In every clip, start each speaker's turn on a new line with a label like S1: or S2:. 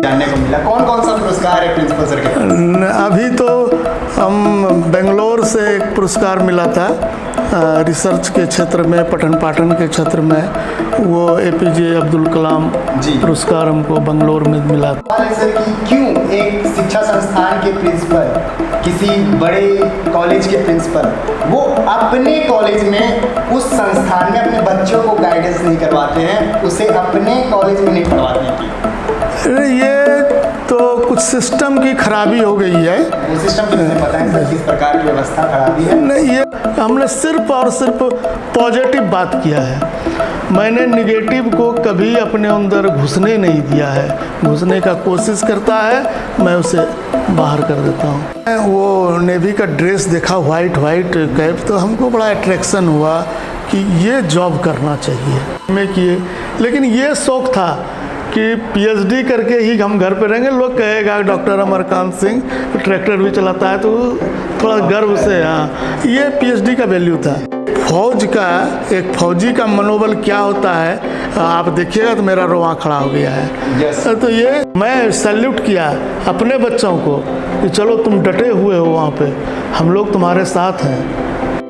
S1: जानने को मिला। कौन कौन सा पुरस्कार है प्रिंसिपल सर के?
S2: अभी तो हम बेंगलोर से एक पुरस्कार मिला था रिसर्च के क्षेत्र में, पठन पाठन के क्षेत्र में, वो APJ अब्दुल कलाम पुरस्कार हमको बेंगलोर में मिला था।
S1: सर कि क्यों एक शिक्षा संस्थान के प्रिंसिपल, किसी बड़े कॉलेज के प्रिंसिपल, वो अपने कॉलेज में उस संस्थान में अपने बच्चों को गाइडेंस नहीं करवाते हैं, उसे अपने कॉलेज में नहीं पढ़वाते हैं?
S2: ये तो कुछ सिस्टम की खराबी हो गई है।
S1: वो सिस्टम किसने पता है सर, किस प्रकार की व्यवस्था खराबी है?
S2: नहीं, ये हमने सिर्फ और सिर्फ पॉजिटिव बात किया है। मैंने निगेटिव को कभी अपने अंदर घुसने नहीं दिया है। घुसने का कोशिश करता है, मैं उसे बाहर कर देता हूँ। वो नेवी का ड्रेस देखा, वाइट कैप, तो हमको बड़ा अट्रैक्शन हुआ कि ये जॉब करना चाहिए। मैं किए, लेकिन ये शौक़ था कि PhD करके ही हम घर पे रहेंगे। लोग कहेगा डॉक्टर अमरकांत सिंह ट्रैक्टर भी चलाता है, तो थोड़ा गर्व से, हाँ, ये PhD का वैल्यू था। फौज का, एक फौजी का मनोबल क्या होता है आप देखिएगा तो मेरा रोआं खड़ा हो गया है। तो ये मैं सैल्यूट किया अपने बच्चों को कि चलो तुम डटे हुए हो वहाँ पे, हम लोग तुम्हारे साथ हैं।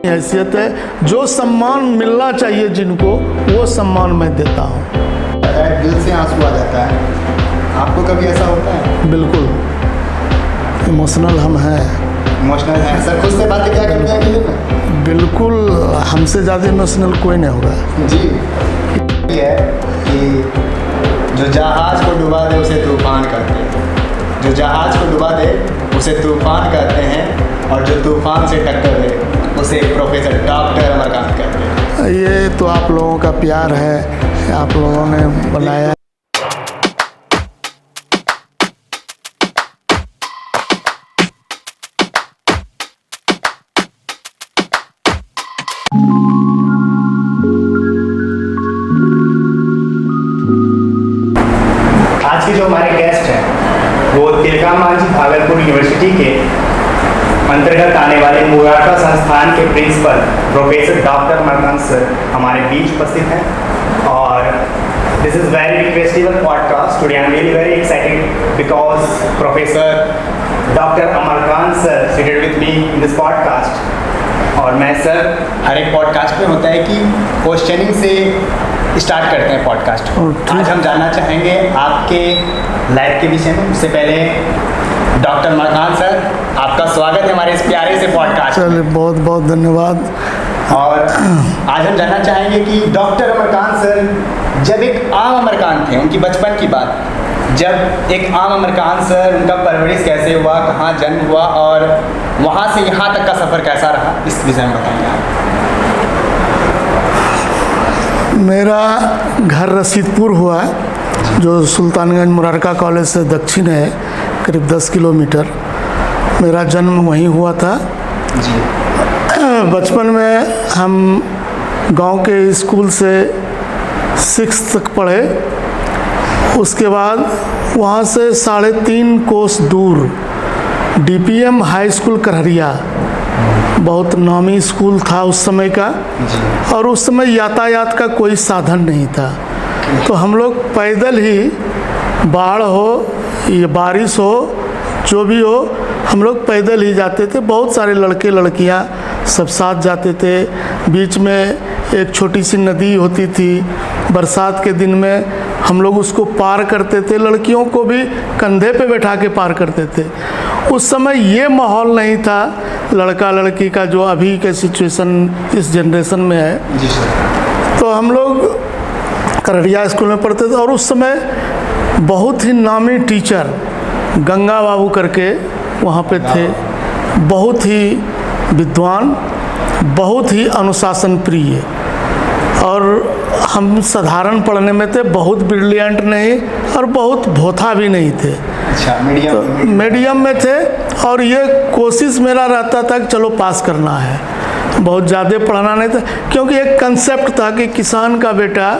S2: हैसियत है, जो सम्मान मिलना चाहिए जिनको, वो सम्मान मैं देता हूँ।
S1: दिल से आंसू आ जाता है, आपको कभी ऐसा होता है?
S2: बिल्कुल इमोशनल हम हैं।
S1: इमोशनल है सर, खुद से बातें क्या करते हैं फिल्म में?
S2: बिल्कुल, हमसे ज़्यादा इमोशनल कोई नहीं होगा
S1: जी। ये है कि जो जहाज़ को डुबा दे उसे तूफान कहते हैं, जो जहाज़ को डुबा दे उसे तूफान कहते हैं, और जो तूफान से टक्कर ले उसे प्रोफेसर डॉक्टर अमरकांत कहते हैं।
S2: ये तो आप लोगों का प्यार है, आप लोगों ने बनाया।
S1: आज के जो हमारे गेस्ट हैं वो तिलका मांझी भागलपुर यूनिवर्सिटी के अंतर्गत आने वाले मुरारका संस्थान के principal professor doctor Amarkant sir हमारे बीच उपस्थित हैं। और this is very festival podcast today. I'm really very excited because Professor Dr. Amarkant sir seated with me in this podcast. और मैं सर, हर एक पॉडकास्ट में होता है कि क्वेश्चनिंग से स्टार्ट करते हैं पॉडकास्ट। आज हम जानना चाहेंगे आपके लाइफ के विषय में। उससे पहले डॉक्टर अमरकांत सर, आपका स्वागत है हमारे इस प्यारे से पॉडकास्ट।
S2: चलिए, बहुत बहुत धन्यवाद।
S1: और आज हम जानना चाहेंगे कि डॉक्टर अमरकांत सर जब एक आम अमरकांत थे, उनकी बचपन की बात, जब एक आम अमरकांत सर, उनका परवरिश कैसे हुआ, कहाँ जन्म हुआ और वहाँ से यहाँ तक का सफ़र कैसा रहा, इस विषय में बताएंगे आप।
S2: मेरा घर रसीदपुर हुआ, जो सुल्तानगंज मुरारका कॉलेज से दक्षिण है, करीब 10 किलोमीटर। मेरा जन्म वहीं हुआ था
S1: जी।
S2: बचपन में हम गांव के स्कूल से 6 तक पढ़े। उसके बाद वहाँ से 3.5 कोस दूर DPM हाई स्कूल करहरिया, बहुत नामी स्कूल था उस समय का, और उस समय यातायात का कोई साधन नहीं था, तो हम लोग पैदल ही, बाढ़ हो या बारिश हो, जो भी हो, हम लोग पैदल ही जाते थे। बहुत सारे लड़के लड़कियां सब साथ जाते थे। बीच में एक छोटी सी नदी होती थी, बरसात के दिन में हम लोग उसको पार करते थे, लड़कियों को भी कंधे पे बैठा के पार करते थे। उस समय ये माहौल नहीं था लड़का लड़की का जो अभी के सिचुएशन इस जनरेशन में है।
S1: जी सर।
S2: तो हम लोग करहरिया स्कूल में पढ़ते थे, और उस समय बहुत ही नामी टीचर गंगा बाबू करके वहाँ पे थे, बहुत ही विद्वान, बहुत ही अनुशासन प्रिय, और हम साधारण पढ़ने में थे, बहुत ब्रिलियंट नहीं और बहुत भोथा भी नहीं थे।
S1: अच्छा,
S2: मीडियम में थे। और ये कोशिश मेरा रहता था कि चलो पास करना है, बहुत ज़्यादा पढ़ना नहीं था, क्योंकि एक कंसेप्ट था कि किसान का बेटा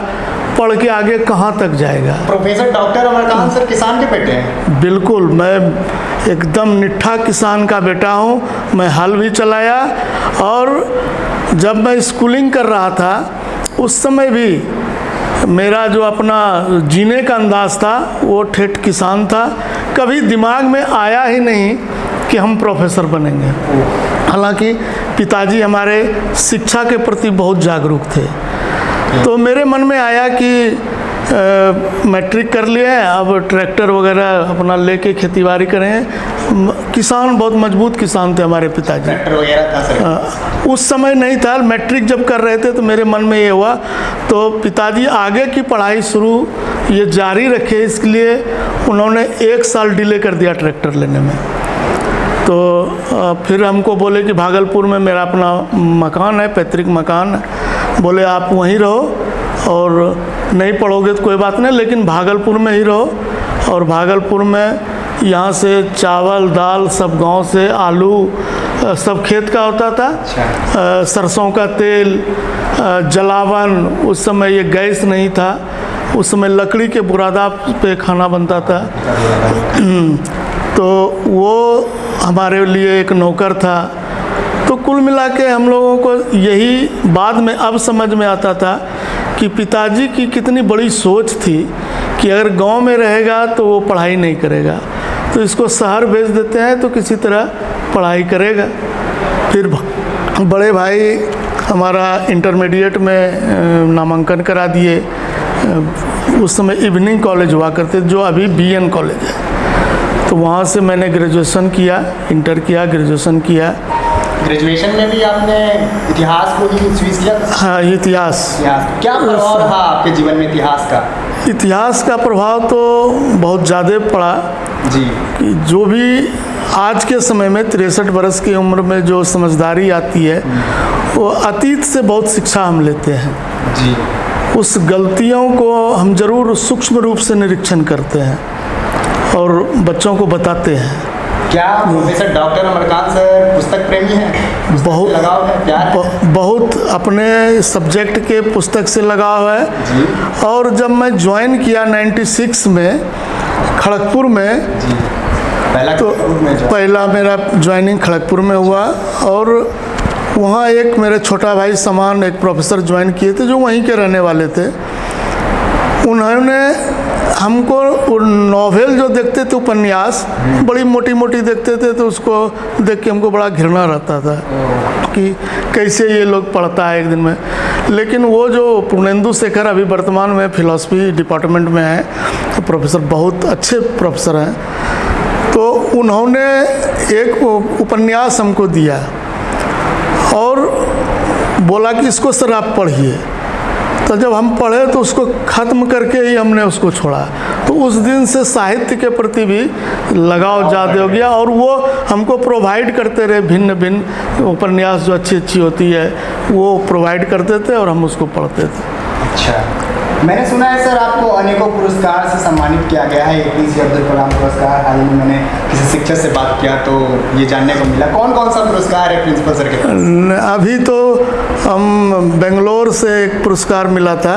S2: पढ़ के आगे कहाँ तक जाएगा।
S1: प्रोफेसर डॉक्टर अमरकांत सर किसान के बेटे हैं?
S2: बिल्कुल, मैं एकदम निट्ठा किसान का बेटा हूँ। मैं हल भी चलाया, और जब मैं स्कूलिंग कर रहा था उस समय भी मेरा जो अपना जीने का अंदाज़ था वो ठेठ किसान था। कभी दिमाग में आया ही नहीं कि हम प्रोफेसर बनेंगे। हालांकि पिताजी हमारे शिक्षा के प्रति बहुत जागरूक थे, तो मेरे मन में आया कि मैट्रिक कर लिए हैं, अब ट्रैक्टर वगैरह अपना लेके खेतीबाड़ी करें। किसान, बहुत मजबूत किसान थे हमारे पिताजी।
S1: ट्रैक्टर वगैरह था सर?
S2: उस समय नहीं था। मैट्रिक जब कर रहे थे तो मेरे मन में ये हुआ, तो पिताजी आगे की पढ़ाई शुरू ये जारी रखे, इसलिए उन्होंने 1 साल डिले कर दिया ट्रैक्टर लेने में। तो फिर हमको बोले कि भागलपुर में मेरा अपना मकान है, पैतृक मकान है, बोले आप वहीं रहो और नहीं पढ़ोगे तो कोई बात नहीं, लेकिन भागलपुर में ही रहो। और भागलपुर में यहाँ से चावल दाल सब गांव से, आलू सब खेत का होता था। सरसों का तेल, जलावन, उस समय ये गैस नहीं था, उस समय लकड़ी के बुरादा पे खाना बनता था। तो वो हमारे लिए एक नौकर था। तो कुल मिला के हम लोगों को यही बाद में अब समझ में आता था कि पिताजी की कितनी बड़ी सोच थी कि अगर गांव में रहेगा तो वो पढ़ाई नहीं करेगा, तो इसको शहर भेज देते हैं तो किसी तरह पढ़ाई करेगा। फिर बड़े भाई हमारा इंटरमीडिएट में नामांकन करा दिए। उस समय इवनिंग कॉलेज हुआ करते, जो अभी BN कॉलेज है। तो वहाँ से मैंने ग्रेजुएशन किया, इंटर किया, ग्रेजुएशन किया।
S1: ग्रेजुएशन में भी आपने इतिहास को ही चूज किया?
S2: हाँ, इतिहास।
S1: क्या प्रभाव रहा आपके जीवन में इतिहास का?
S2: इतिहास का प्रभाव तो बहुत ज़्यादा पड़ा
S1: जी।
S2: कि जो भी आज के समय में 63 वर्ष की उम्र में जो समझदारी आती है, वो अतीत से बहुत शिक्षा हम लेते हैं
S1: जी।
S2: उस गलतियों को हम जरूर सूक्ष्म रूप से निरीक्षण करते हैं और बच्चों को बताते हैं।
S1: क्या प्रोफेसर डॉक्टर अमरकांत सर पुस्तक प्रेमी हैं?
S2: बहुत
S1: लगाव है, प्यार है?
S2: बहुत अपने सब्जेक्ट के पुस्तक से लगाव है
S1: जी।
S2: और जब मैं ज्वाइन किया 96 में खड़गपुर में
S1: जी,
S2: पहला मेरा ज्वाइनिंग खड़गपुर में हुआ। और वहाँ एक मेरे छोटा भाई समान एक प्रोफेसर ज्वाइन किए थे जो वहीं के रहने वाले थे। उन्होंने हमको नॉवेल जो देखते थे, उपन्यास बड़ी मोटी मोटी देखते थे, तो उसको देख के हमको बड़ा घृणा रहता था कि कैसे ये लोग पढ़ता है एक दिन में। लेकिन वो जो पूर्णेंदु शेखर अभी वर्तमान में फिलॉसफी डिपार्टमेंट में है, तो प्रोफेसर बहुत अच्छे प्रोफेसर हैं, तो उन्होंने एक उपन्यास हमको दिया और बोला कि इसको सर आप पढ़िए। तो जब हम पढ़े तो उसको ख़त्म करके ही हमने उसको छोड़ा। तो उस दिन से साहित्य के प्रति भी लगाव ज़्यादा हो गया और वो हमको प्रोवाइड करते रहे, भिन्न भिन्न उपन्यास जो अच्छी अच्छी होती है वो प्रोवाइड करते थे और हम उसको पढ़ते थे।
S1: अच्छा, मैंने सुना है सर आपको अनेकों पुरस्कार से सम्मानित किया गया है। APJ अब्दुल कलाम पुरस्कार, हाल ही में मैंने किसी शिक्षक से बात किया तो ये जानने को मिला। कौन कौन सा पुरस्कार है प्रिंसिपल सर के पास?
S2: अभी तो हम बेंगलोर से एक पुरस्कार मिला था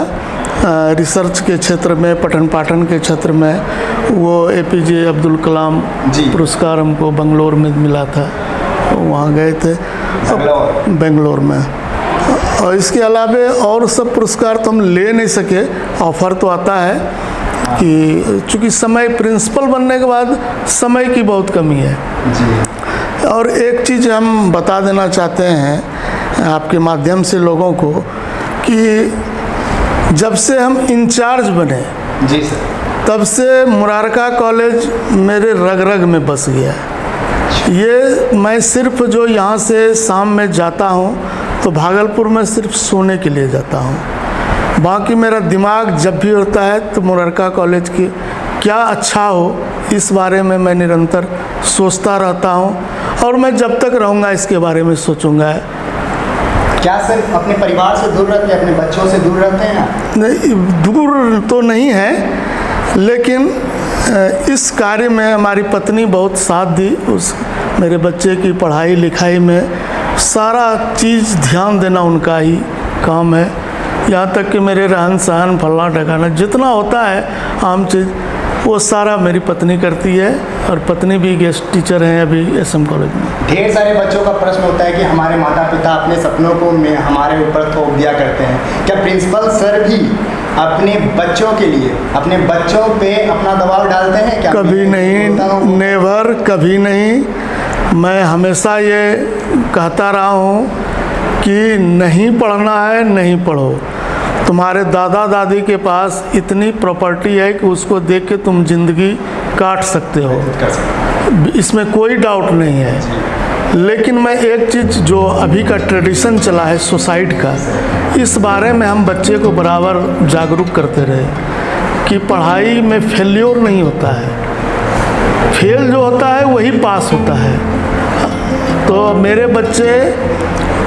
S2: रिसर्च के क्षेत्र में, पठन पाठन के क्षेत्र में, वो APJ अब्दुल कलाम पुरस्कार हमको बेंगलोर में मिला था। वहाँ गए थे बेंगलोर में। और इसके अलावा और सब पुरस्कार तो हम ले नहीं सके। ऑफ़र तो आता है कि चूँकि समय, प्रिंसिपल बनने के बाद समय की बहुत कमी है जी। और एक चीज़ हम बता देना चाहते हैं आपके माध्यम से लोगों को कि जब से हम इंचार्ज बने
S1: जी सर,
S2: तब से मुरारका कॉलेज मेरे रग रग में बस गया। ये मैं सिर्फ जो यहाँ से शाम में जाता हूँ तो भागलपुर में सिर्फ सोने के लिए जाता हूँ। बाकी मेरा दिमाग जब भी होता है तो मुरारका कॉलेज की क्या अच्छा हो इस बारे में मैं निरंतर सोचता रहता हूँ और मैं जब तक रहूँगा इसके बारे में सोचूंगा।
S1: क्या सर अपने परिवार से दूर रहते हैं, अपने बच्चों से दूर रहते हैं?
S2: नहीं, दूर तो नहीं है, लेकिन इस कार्य में हमारी पत्नी बहुत साथ दी। उस मेरे बच्चे की पढ़ाई लिखाई में सारा चीज़ ध्यान देना उनका ही काम है। यहाँ तक कि मेरे रहन सहन फलना ढकाना जितना होता है आम चीज़ वो सारा मेरी पत्नी करती है। और पत्नी भी गेस्ट टीचर हैं अभी SM कॉलेज में।
S1: ढेर सारे बच्चों का प्रश्न होता है कि हमारे माता पिता अपने सपनों को हमारे ऊपर थोप दिया करते हैं। क्या प्रिंसिपल सर भी
S3: अपने बच्चों के लिए, अपने बच्चों पे अपना दबाव डालते हैं क्या?
S2: कभी नहीं, नेवर, कभी नहीं। मैं हमेशा ये कहता रहा हूँ कि नहीं पढ़ना है, नहीं पढ़ो। तुम्हारे दादा दादी के पास इतनी प्रॉपर्टी है कि उसको देख के तुम जिंदगी काट सकते हो, इसमें कोई डाउट नहीं है। लेकिन मैं एक चीज़ जो अभी का ट्रेडिशन चला है सुसाइड का, इस बारे में हम बच्चे को बराबर जागरूक करते रहे कि पढ़ाई में फेल्योर नहीं होता है, फेल जो होता है वही पास होता है। तो मेरे बच्चे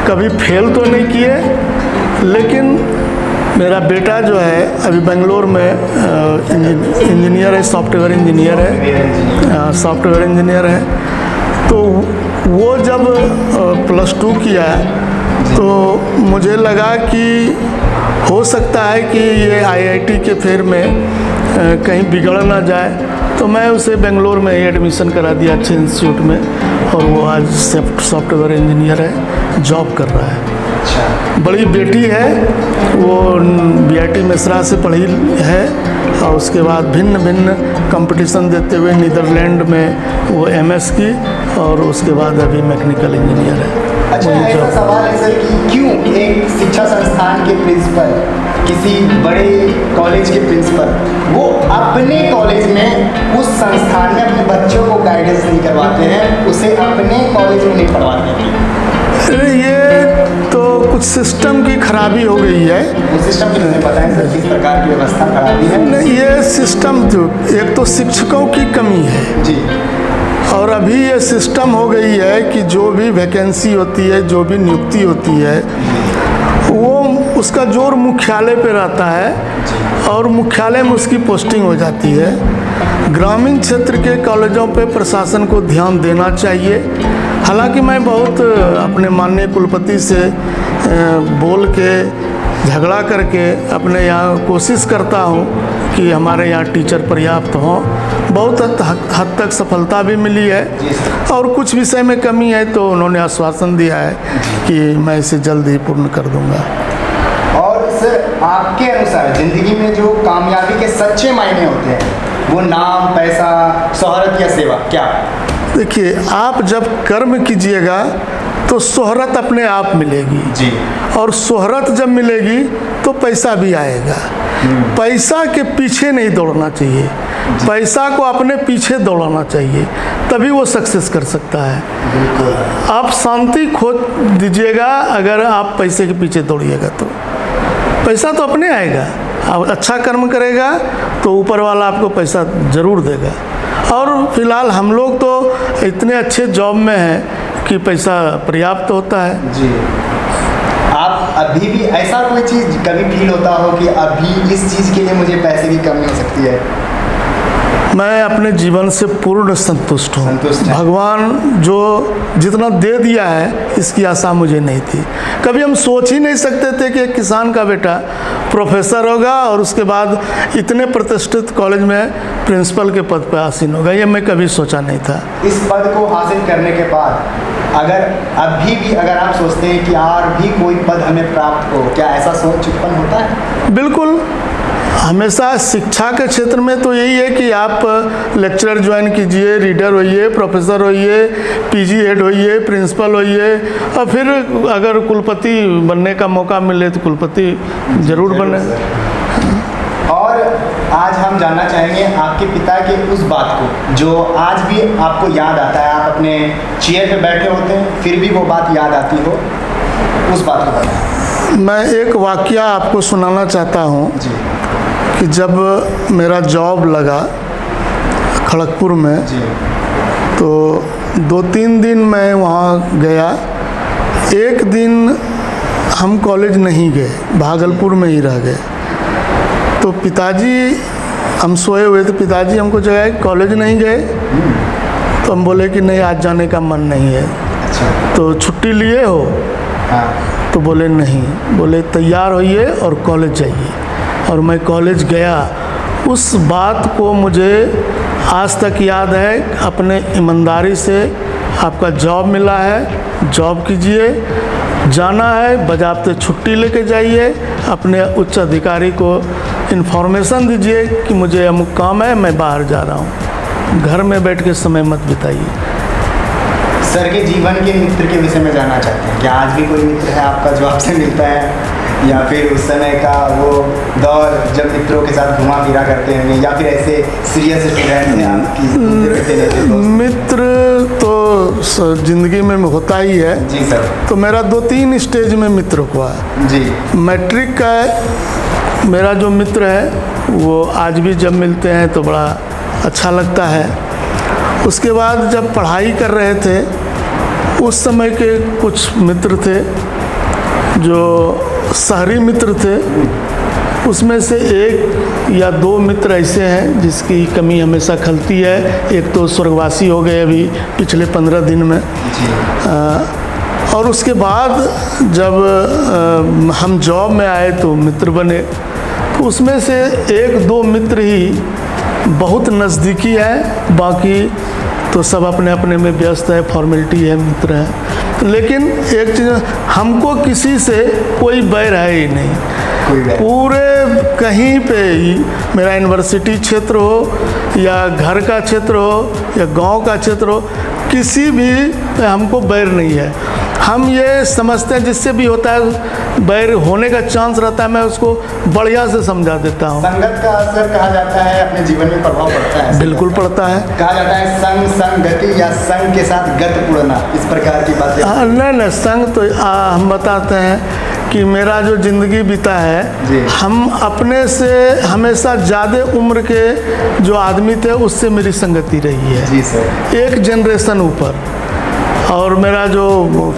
S2: कभी फेल तो नहीं किए, लेकिन मेरा बेटा जो है अभी बेंगलोर में इंजीनियर है, सॉफ्टवेयर इंजीनियर है, सॉफ्टवेयर इंजीनियर है। तो वो जब +2 किया तो मुझे लगा कि हो सकता है कि ये IIT के फेर में कहीं बिगड़ ना जाए, तो मैं उसे बेंगलोर में ही एडमिशन करा दिया अच्छे इंस्टीट्यूट में, और वो आज सॉफ्टवेयर इंजीनियर है, जॉब कर रहा है। बड़ी बेटी है, वो BIT मिश्रा से पढ़ी है, और उसके बाद भिन्न भिन्न कंपटीशन देते हुए नीदरलैंड में वो MS की, और उसके बाद अभी मैकेनिकल इंजीनियर है।
S3: अच्छा, ऐसा सवाल है सर कि क्यों एक शिक्षा संस्थान के प्रिंसिपल, किसी बड़े कॉलेज के प्रिंसिपल, वो अपने कॉलेज में, उस संस्थान में अपने बच्चों को गाइडेंस नहीं करवाते हैं, उसे अपने कॉलेज में नहीं पढ़वाते हैं?
S2: ये तो कुछ सिस्टम की खराबी हो गई है।
S3: वो सिस्टम की मुझे पता है सर, किस प्रकार की व्यवस्था खराबी है?
S2: नहीं, ये सिस्टम तो एक तो शिक्षकों की कमी है
S3: जी,
S2: और अभी ये सिस्टम हो गई है कि जो भी वैकेंसी होती है, जो भी नियुक्ति होती है, वो उसका जोर मुख्यालय पे रहता है और मुख्यालय में उसकी पोस्टिंग हो जाती है। ग्रामीण क्षेत्र के कॉलेजों पे प्रशासन को ध्यान देना चाहिए। हालांकि मैं बहुत अपने माननीय कुलपति से बोल के, झगड़ा करके अपने यहाँ कोशिश करता हूँ कि हमारे यहाँ टीचर पर्याप्त हों। बहुत हद तक सफलता भी मिली है, और कुछ विषय में कमी है तो उन्होंने आश्वासन दिया है कि मैं इसे जल्द ही पूर्ण कर दूंगा।
S3: और सर, आपके अनुसार ज़िंदगी में जो कामयाबी के सच्चे मायने होते हैं, वो नाम, पैसा, शोहरत या सेवा, क्या?
S2: देखिए, आप जब कर्म कीजिएगा तो शोहरत अपने आप मिलेगी
S3: जी,
S2: और शोहरत जब मिलेगी तो पैसा भी आएगा। पैसा के पीछे नहीं दौड़ना चाहिए, पैसा को अपने पीछे दौड़ाना चाहिए, तभी वो सक्सेस कर सकता है। आप शांति खो दीजिएगा अगर आप पैसे के पीछे दौड़िएगा, तो पैसा तो अपने आएगा। आप अच्छा कर्म करेगा तो ऊपर वाला आपको पैसा ज़रूर देगा। और फिलहाल हम लोग तो इतने अच्छे जॉब में हैं कि पैसा पर्याप्त होता है।
S3: जी। आप अभी भी ऐसा कोई चीज़ कभी फील होता हो कि अभी इस चीज़ के लिए मुझे पैसे की कमी हो सकती है?
S2: मैं अपने जीवन से पूर्ण संतुष्ट हूँ।
S3: संतुष्ट है।
S2: भगवान जो जितना दे दिया है इसकी आशा मुझे नहीं थी। कभी हम सोच ही नहीं सकते थे कि एक किसान का बेटा प्रोफेसर होगा और उसके बाद इतने प्रतिष्ठित कॉलेज में प्रिंसिपल के पद पर आसीन होगा, ये मैं कभी सोचा नहीं था।
S3: इस पद को हासिल करने के बाद अगर अभी भी अगर आप सोचते हैं कि और भी कोई पद हमें प्राप्त हो, क्या ऐसा सोच उत्पन्न होता है?
S2: बिल्कुल, हमेशा शिक्षा के क्षेत्र में तो यही है कि आप लेक्चरर ज्वाइन कीजिए, रीडर होइए, प्रोफेसर होइए, PG हेड होइए, प्रिंसिपल होइए, और फिर अगर कुलपति बनने का मौका मिले तो कुलपति ज़रूर बने।
S3: और आज हम जानना चाहेंगे आपके पिता के उस बात को जो आज भी आपको याद आता है। आप अपने चेयर पे बैठे होते हैं, फिर भी वो बात याद आती हो, उस बात को बताएं।
S2: मैं एक वाकया आपको सुनाना चाहता हूँ
S3: जी
S2: कि जब मेरा जॉब लगा खड़गपुर में,
S3: जी,
S2: तो 2-3 दिन मैं वहाँ गया। एक दिन हम कॉलेज नहीं गए, भागलपुर में ही रह गए। तो पिताजी, हम सोए हुए थे, पिताजी हमको जगाए, कॉलेज नहीं गए? तो हम बोले कि नहीं, आज जाने का मन नहीं है।
S3: अच्छा,
S2: तो छुट्टी लिए हो?
S3: हाँ,
S2: तो बोले नहीं। बोले तैयार होइए और कॉलेज जाइए। और मैं कॉलेज गया। उस बात को मुझे आज तक याद है। अपने ईमानदारी से आपका जॉब मिला है, जॉब कीजिए, जाना है बजाते छुट्टी लेके जाइए, अपने उच्च अधिकारी को इन्फॉर्मेशन दीजिए कि मुझे अमुक काम है, मैं बाहर जा रहा हूँ, घर में बैठ के समय मत बिताइए।
S3: सर के जीवन के मित्र के विषय में जानना चाहते हैं, क्या आज भी कोई मित्र है आपका जो आपसे मिलता है, या फिर उस समय का वो दौर जब मित्रों के साथ घुमा फिरा करते हैं, या फिर ऐसे सीरियस स्टूडेंट हैं आपकी?
S2: मित्र तो ज़िंदगी में होता ही है
S3: जी सर।
S2: तो मेरा 2-3 स्टेज में मित्र हुआ है।
S3: जी।
S2: मैट्रिक का मेरा जो मित्र है वो आज भी जब मिलते हैं तो बड़ा अच्छा लगता है। उसके बाद जब पढ़ाई कर रहे थे उस समय के कुछ मित्र थे जो शहरी मित्र थे, उसमें से 1 या 2 मित्र ऐसे हैं जिसकी कमी हमेशा खलती है। एक तो स्वर्गवासी हो गए अभी पिछले 15 दिन में। और उसके बाद जब हम जॉब में आए तो मित्र बने, तो उसमें से 1-2 मित्र ही बहुत नज़दीकी है, बाकी तो सब अपने अपने में व्यस्त है, फॉर्मेलिटी है, मित्र हैं। लेकिन एक चीज़, हमको किसी से कोई बैर है ही नहीं। पूरे कहीं पे ही, मेरा यूनिवर्सिटी क्षेत्र हो या घर का क्षेत्र हो या गांव का क्षेत्र हो, किसी भी पे हमको बैर नहीं है। हम ये समझते हैं जिससे भी होता है बैर होने का चांस रहता है, मैं उसको बढ़िया से समझा देता हूँ।
S3: संगत का असर कहा जाता है अपने जीवन में प्रभाव पड़ता है।
S2: बिल्कुल पड़ता है।
S3: कहा जाता है संग संगति या संग के साथ गत उड़ना, इस प्रकार की बातें।
S2: नहीं, संग तो हम बताते हैं कि मेरा जो ज़िंदगी बीता है, हम अपने से हमेशा ज़्यादा उम्र के जो आदमी थे उससे मेरी संगति रही है।
S3: जी सर।
S2: एक जनरेशन ऊपर। और मेरा जो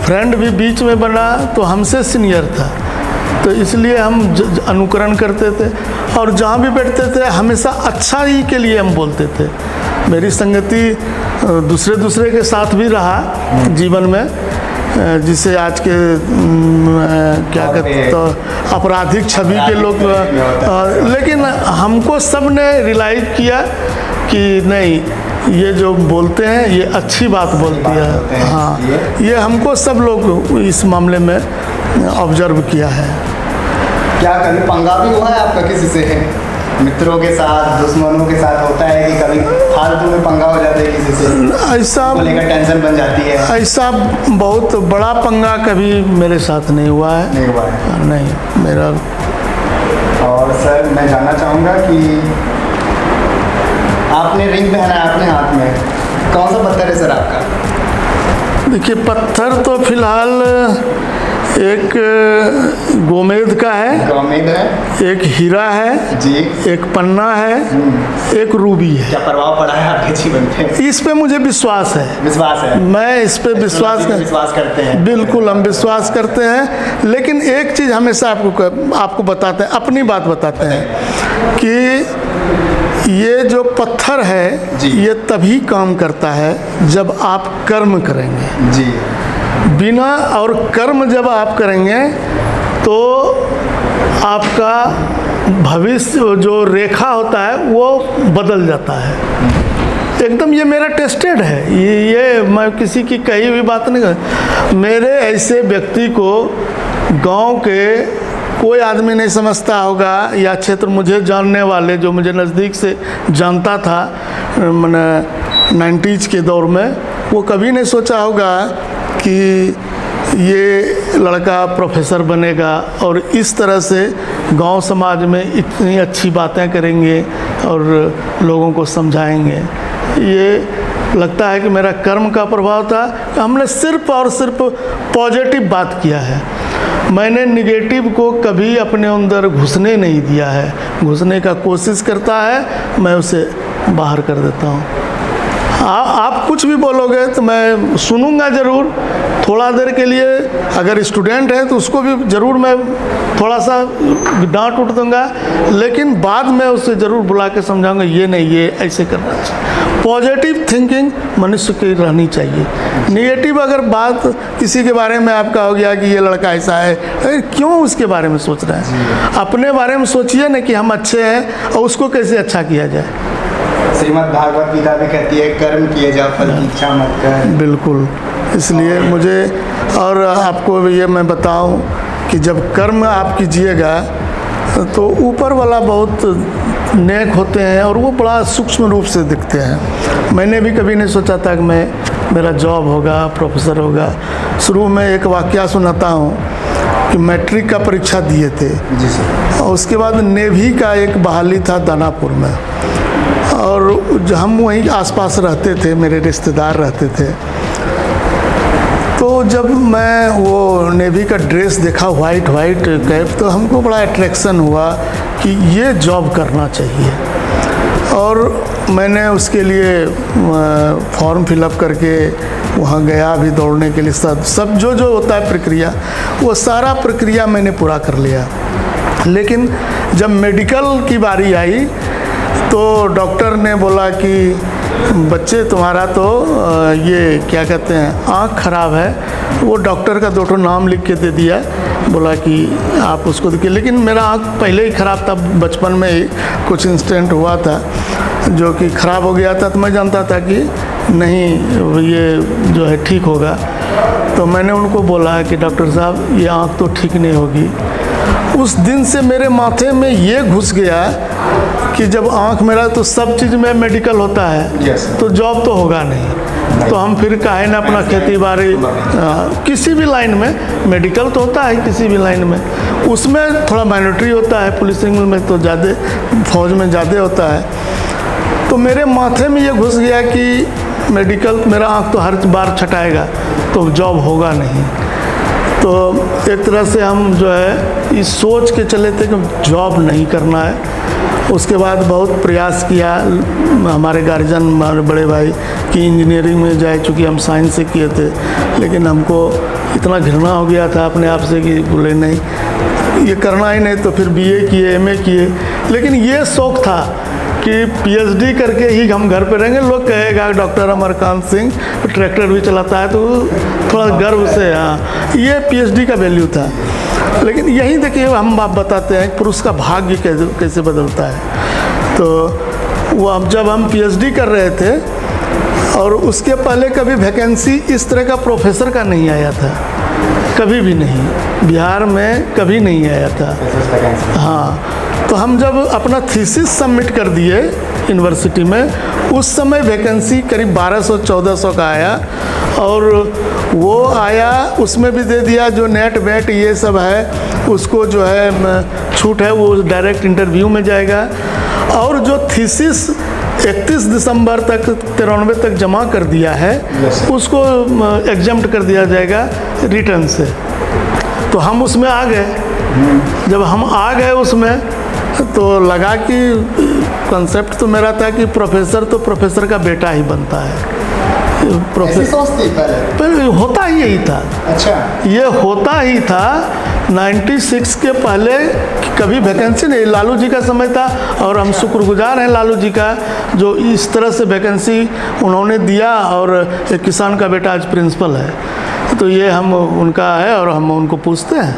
S2: फ्रेंड भी बीच में बना तो हमसे सीनियर था, तो इसलिए हम अनुकरण करते थे और जहाँ भी बैठते थे हमेशा अच्छा ही के लिए हम बोलते थे। मेरी संगति दूसरे के साथ भी रहा जीवन में, जिसे आज के क्या कहते तो आपराधिक छवि के लोग, लेकिन हमको सब ने रियलाइज किया कि नहीं, ये जो बोलते हैं ये अच्छी बात बोलती है। हाँ, ये हमको सब लोग इस मामले में ऑब्जर्व किया है।
S3: क्या कभी पंगा भी हुआ है आपका किसी से? मित्रों के साथ, दुश्मनों के साथ होता है कि कभी फालतू में पंगा हो जाता है किसी से,
S2: ऐसा
S3: लेकर टेंशन बन जाती है?
S2: ऐसा बहुत बड़ा पंगा कभी मेरे साथ नहीं हुआ है।
S3: नहीं हुआ है?
S2: नहीं, मेरा।
S3: और सर मैं जानना चाहूँगा कि आपने रिंग पहना है अपने हाथ में, कौन सा पत्थर है सर आपका?
S2: देखिए, पत्थर तो फिलहाल एक गोमेद का है,
S3: गोमेद है,
S2: एक हीरा है
S3: जी,
S2: एक पन्ना है, एक रूबी है।
S3: क्या प्रभाव पड़ा है आपके जीवन पे?
S2: इस पे मुझे विश्वास है।
S3: विश्वास है?
S2: मैं इस पे विश्वास
S3: करते हैं।
S2: बिल्कुल, हम विश्वास करते हैं। लेकिन एक चीज़ हमेशा आपको बताते हैं, अपनी बात बताते हैं कि ये जो पत्थर है ये तभी काम करता है जब आप कर्म करेंगे
S3: जी।
S2: बिना और कर्म जब आप करेंगे तो आपका भविष्य जो रेखा होता है वो बदल जाता है एकदम। ये मेरा टेस्टेड है, ये मैं किसी की कही हुई बात नहीं कर। मेरे ऐसे व्यक्ति को गांव के कोई आदमी नहीं समझता होगा, या क्षेत्र मुझे जानने वाले जो मुझे नज़दीक से जानता था मैंने 90s के दौर में, वो कभी नहीं सोचा होगा कि ये लड़का प्रोफेसर बनेगा और इस तरह से गांव समाज में इतनी अच्छी बातें करेंगे और लोगों को समझाएंगे। ये लगता है कि मेरा कर्म का प्रभाव था। हमने सिर्फ और सिर्फ पॉजिटिव बात किया है, मैंने निगेटिव को कभी अपने अंदर घुसने नहीं दिया है। घुसने का कोशिश करता है मैं उसे बाहर कर देता हूँ। आप कुछ भी बोलोगे तो मैं सुनूंगा ज़रूर, थोड़ा देर के लिए। अगर स्टूडेंट है तो उसको भी ज़रूर मैं थोड़ा सा डांट उठ दूँगा, लेकिन बाद में उसे ज़रूर बुला के समझाऊँगा ये नहीं, ये ऐसे करना चाहिए। पॉजिटिव थिंकिंग मनुष्य की रहनी चाहिए। नेगेटिव अगर बात किसी के बारे में आपका हो गया कि ये लड़का ऐसा है, अरे क्यों उसके बारे में सोच रहे हैं? अपने बारे में सोचिए ना कि हम अच्छे हैं और उसको कैसे अच्छा किया जाए।
S3: श्रीमद् भागवत गीता भी कहती है कर्म किए जाओ फल की इच्छा मत कर।
S2: बिल्कुल, इसलिए मुझे और आपको ये मैं बताऊं कि जब कर्म आप कीजिएगा तो ऊपर वाला बहुत नेक होते हैं और वो बड़ा सूक्ष्म रूप से दिखते हैं। मैंने भी कभी नहीं सोचा था कि मेरा जॉब होगा, प्रोफेसर होगा। शुरू में एक वाकया सुनाता हूँ कि मैट्रिक का परीक्षा दिए थे
S3: जी सर।
S2: और उसके बाद नेवी का एक बहाली था दानापुर में, और हम वहीं आसपास रहते थे, मेरे रिश्तेदार रहते थे। तो जब मैं वो नेवी का ड्रेस देखा, वाइट कैप, तो हमको बड़ा अट्रैक्शन हुआ कि ये जॉब करना चाहिए। और मैंने उसके लिए फॉर्म फिलअप करके वहाँ गया भी दौड़ने के लिए। सब जो होता है प्रक्रिया, वो सारा प्रक्रिया मैंने पूरा कर लिया। लेकिन जब मेडिकल की बारी आई तो डॉक्टर ने बोला कि बच्चे तुम्हारा तो ये क्या कहते हैं आँख खराब है। वो डॉक्टर का 2 नाम लिख के दे दिया, बोला कि आप उसको देखिए। लेकिन मेरा आँख पहले ही ख़राब था, बचपन में ही कुछ इंसिडेंट हुआ था जो कि ख़राब हो गया था। तो मैं जानता था कि नहीं ये जो है ठीक होगा। तो मैंने उनको बोला कि डॉक्टर साहब ये आँख तो ठीक नहीं होगी। उस दिन से मेरे माथे में ये घुस गया कि जब आँख मेरा तो सब चीज़ में मेडिकल होता है
S3: Yes, sir.
S2: तो जॉब तो होगा नहीं। तो हम फिर काहे ना अपना खेती बाड़ी किसी भी लाइन में, मेडिकल तो होता है किसी भी लाइन में, उसमें थोड़ा माइनॉरिटी होता है, पुलिसिंग में तो ज़्यादा, फौज में ज़्यादा होता है। तो मेरे माथे में ये घुस गया कि मेडिकल, मेरा आँख तो हर बार छटाएगा तो जॉब होगा नहीं। तो एक तरह से हम जो है इस सोच के चले थे कि जॉब नहीं करना है। उसके बाद बहुत प्रयास किया, हमारे गार्जियन, हमारे बड़े भाई कि इंजीनियरिंग में जाए, चूँकि हम साइंस से किए थे। लेकिन हमको इतना घृणा हो गया था अपने आप से कि बोले नहीं ये करना ही नहीं। तो फिर BA किए, MA किए। लेकिन ये शौक़ था कि PhD करके ही हम घर पे रहेंगे। लोग कहेगा डॉक्टर अमरकांत सिंह ट्रैक्टर भी चलाता है, तो थोड़ा गर्व से, हाँ ये PhD का वैल्यू था। लेकिन यही देखिए हम बात बताते हैं पुरुष का भाग्य कैसे बदलता है। तो वो अब जब हम PhD कर रहे थे और उसके पहले कभी वैकेंसी इस तरह का प्रोफेसर का नहीं आया था, कभी भी नहीं, बिहार में कभी नहीं आया था। हाँ, तो हम जब अपना थीसिस सबमिट कर दिए यूनिवर्सिटी में, उस समय वैकेंसी करीब 1200-1400 का आया। और वो आया, उसमें भी दे दिया जो नेट वेट ये सब है उसको जो है छूट है, वो डायरेक्ट इंटरव्यू में जाएगा। और जो थीसिस 31 दिसंबर तक 93 तक जमा कर दिया है उसको एग्जम्प्ट कर दिया जाएगा रिटर्न से। तो हम उसमें आ गए। जब हम आ गए उसमें तो लगा कि कंसेप्ट तो मेरा था कि प्रोफेसर का बेटा ही बनता है।
S3: ऐसी सोचते
S2: पहले होता ही यही था।
S3: अच्छा,
S2: ये होता ही था 96 के पहले कभी वैकेंसी नहीं। लालू जी का समय था और हम शुक्रगुजार हैं लालू जी का जो इस तरह से वैकेंसी उन्होंने दिया। और एक किसान का बेटा आज प्रिंसिपल है, तो ये हम उनका है और हम उनको पूछते हैं।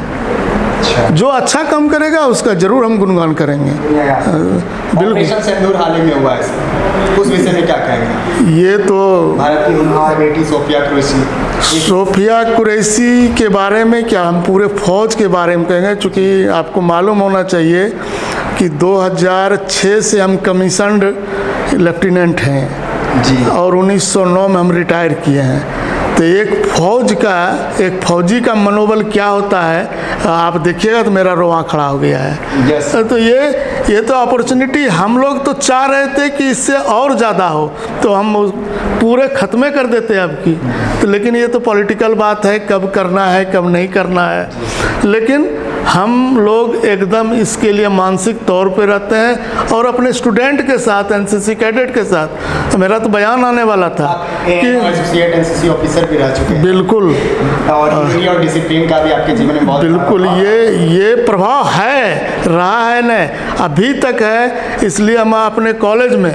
S3: अच्छा।
S2: जो अच्छा काम करेगा उसका जरूर हम गुणगान करेंगे। बिल्कुल।
S3: ऑपरेशन सिंदूर हाल ही में हुआ है, उस विषय में क्या कहेंगे?
S2: ये तो
S3: भारत की उन्नाव बेटी सोफिया कुरैशी के बारे में क्या, हम पूरे फौज के बारे में कहेंगे। चूँकि आपको मालूम होना चाहिए कि 2006 से हम कमीशन्ड लेफ्टिनेंट हैं जी,
S2: और 1909 में हम रिटायर किए हैं। तो एक फौजी का मनोबल क्या होता है आप देखिएगा तो मेरा रोआं खड़ा हो गया है।
S3: Yes.
S2: तो ये तो अपॉर्चुनिटी हम लोग तो चाह रहे थे कि इससे और ज़्यादा हो, तो हम पूरे ख़त्मे कर देते हैं अब की। तो लेकिन ये तो पॉलिटिकल बात है, कब करना है कब नहीं करना है। लेकिन हम लोग एकदम इसके लिए मानसिक तौर पे रहते हैं और अपने स्टूडेंट के साथ, NCC कैडेट के साथ। तो मेरा तो बयान आने वाला था कि
S3: एसोसिएट NCC ऑफिसर भी रह चुके हैं।
S2: बिल्कुल,
S3: और डिसिप्लिन का भी आपके जीवन में बहुत
S2: बिल्कुल ये प्रभाव है, रहा है न, अभी तक है। इसलिए हम अपने कॉलेज में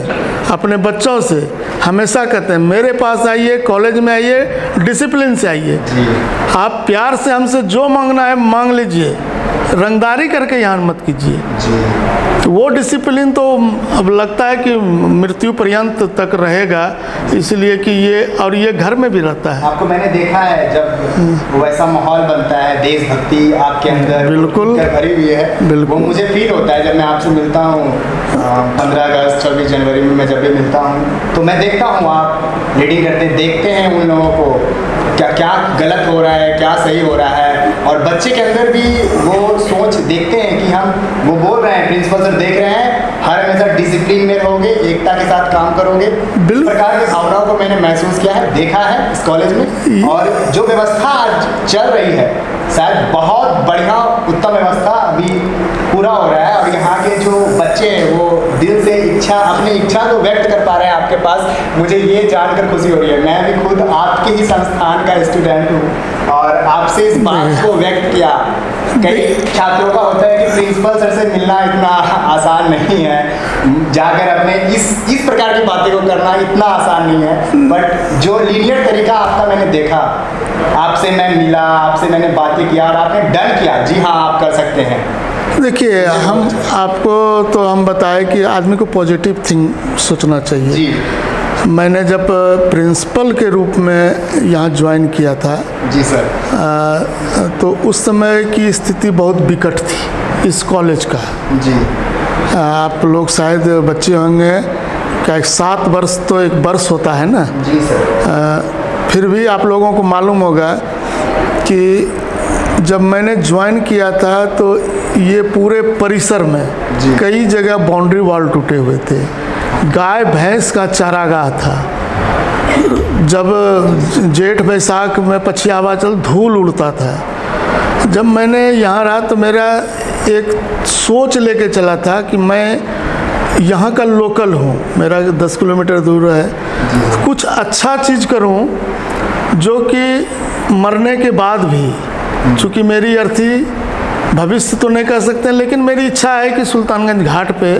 S2: अपने बच्चों से हमेशा कहते हैं मेरे पास आइए, कॉलेज में आइए, डिसिप्लिन से आइए। आप प्यार से हमसे जो मांगना है मांग लीजिए, रंगदारी करके यहाँ मत कीजिए। वो डिसिप्लिन तो अब लगता है कि मृत्यु पर्यंत तक रहेगा, इसलिए कि ये घर में भी रहता है।
S3: आपको मैंने देखा है जब वैसा माहौल बनता है, देशभक्ति आपके अंदर
S2: बिल्कुल
S3: भरी हुई है,
S2: बिल्कुल।
S3: वो मुझे फील होता है जब मैं आपसे मिलता हूँ। 15 अगस्त 26 जनवरी में मैं जब भी मिलता हूँ तो मैं देखता हूँ आप लीडिंग करते देखते हैं उन लोगों को क्या क्या गलत हो रहा है, क्या सही हो रहा है, और बच्चे के अंदर भी वो सोच देखते हैं कि हम वो बोल रहे हैं, प्रिंसिपल सर देख रहे हैं, हर हमेशा डिसिप्लिन में रहोगे, एकता के साथ काम करोगे। इस प्रकार की भावनाओं को मैंने महसूस किया है, देखा है इस कॉलेज में, और जो व्यवस्था आज चल रही है शायद बहुत बढ़िया उत्तम व्यवस्था अभी पूरा हो रहा है, और यहाँ के जो बच्चे हैं वो दिल से अपनी इच्छा तो व्यक्त कर पा रहे हैं आपके पास। मुझे ये जानकर खुशी हो रही है, मैं भी खुद आपके ही संस्थान का स्टूडेंट हूँ और आपसे इस बात को व्यक्त किया। कई छात्रों का होता है कि प्रिंसिपल सर से मिलना इतना आसान नहीं है, जाकर अपने इस प्रकार की बातें को करना इतना आसान नहीं है, बट जो लीनियर तरीका आपका मैंने देखा, आपसे मैं मिला, आपसे मैंने बातें किया और आपने डन किया, जी हाँ आप कर सकते हैं।
S2: देखिए, हम आपको तो हम बताए कि आदमी को पॉजिटिव थिंग सोचना चाहिए
S3: जी।
S2: मैंने जब प्रिंसिपल के रूप में यहाँ ज्वाइन किया था
S3: जी सर,
S2: तो उस समय की स्थिति बहुत विकट थी इस कॉलेज का।
S3: जी।
S2: आप लोग शायद बच्चे होंगे क्या 7 वर्ष तो एक वर्ष होता है ना।
S3: जी सर।
S2: फिर भी आप लोगों को मालूम होगा कि जब मैंने ज्वाइन किया था तो ये पूरे परिसर में कई जगह बाउंड्री वॉल टूटे हुए थे, गाय भैंस का चारागाह था। जब जेठ बैसाख में पछियावा चल धूल उड़ता था। जब मैंने यहाँ रहा तो मेरा एक सोच लेके चला था कि मैं यहाँ का लोकल हूँ, मेरा 10 किलोमीटर दूर है, कुछ अच्छा चीज़ करूँ जो कि मरने के बाद भी, चूँकि मेरी अर्थी भविष्य तो नहीं कह सकते, लेकिन मेरी इच्छा है कि सुल्तानगंज घाट पे,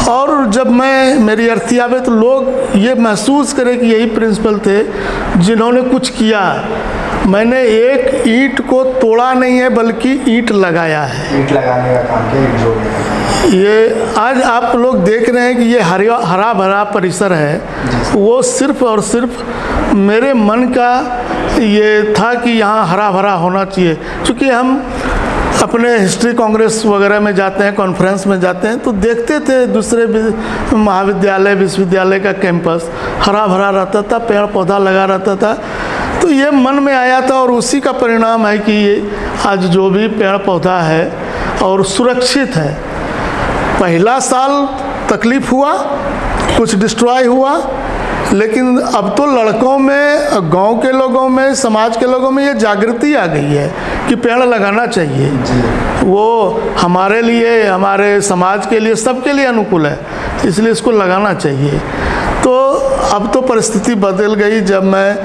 S2: और जब मैं मेरी अर्थी आवे तो लोग ये महसूस करें कि यही प्रिंसिपल थे जिन्होंने कुछ किया। मैंने एक ईंट को तोड़ा नहीं है बल्कि ईंट लगाया है।
S3: ईंट लगाने का काम किया, ईंट जोड़ने।
S2: ये आज आप लोग देख रहे हैं कि ये हरा भरा परिसर है, वो सिर्फ और सिर्फ मेरे मन का ये था कि यहाँ हरा भरा होना चाहिए। क्योंकि हम अपने हिस्ट्री कांग्रेस वगैरह में जाते हैं, कॉन्फ्रेंस में जाते हैं, तो देखते थे दूसरे महाविद्यालय विश्वविद्यालय का कैंपस हरा भरा रहता था, पेड़ पौधा लगा रहता था। तो ये मन में आया था, और उसी का परिणाम है कि ये आज जो भी पेड़ पौधा है और सुरक्षित है। पहला साल तकलीफ हुआ, कुछ डिस्ट्रॉय हुआ, लेकिन अब तो लड़कों में, गांव के लोगों में, समाज के लोगों में ये जागृति आ गई है कि पेड़ लगाना चाहिए। वो हमारे लिए, हमारे समाज के लिए, सबके लिए अनुकूल है, इसलिए इसको लगाना चाहिए। तो अब तो परिस्थिति बदल गई। जब मैं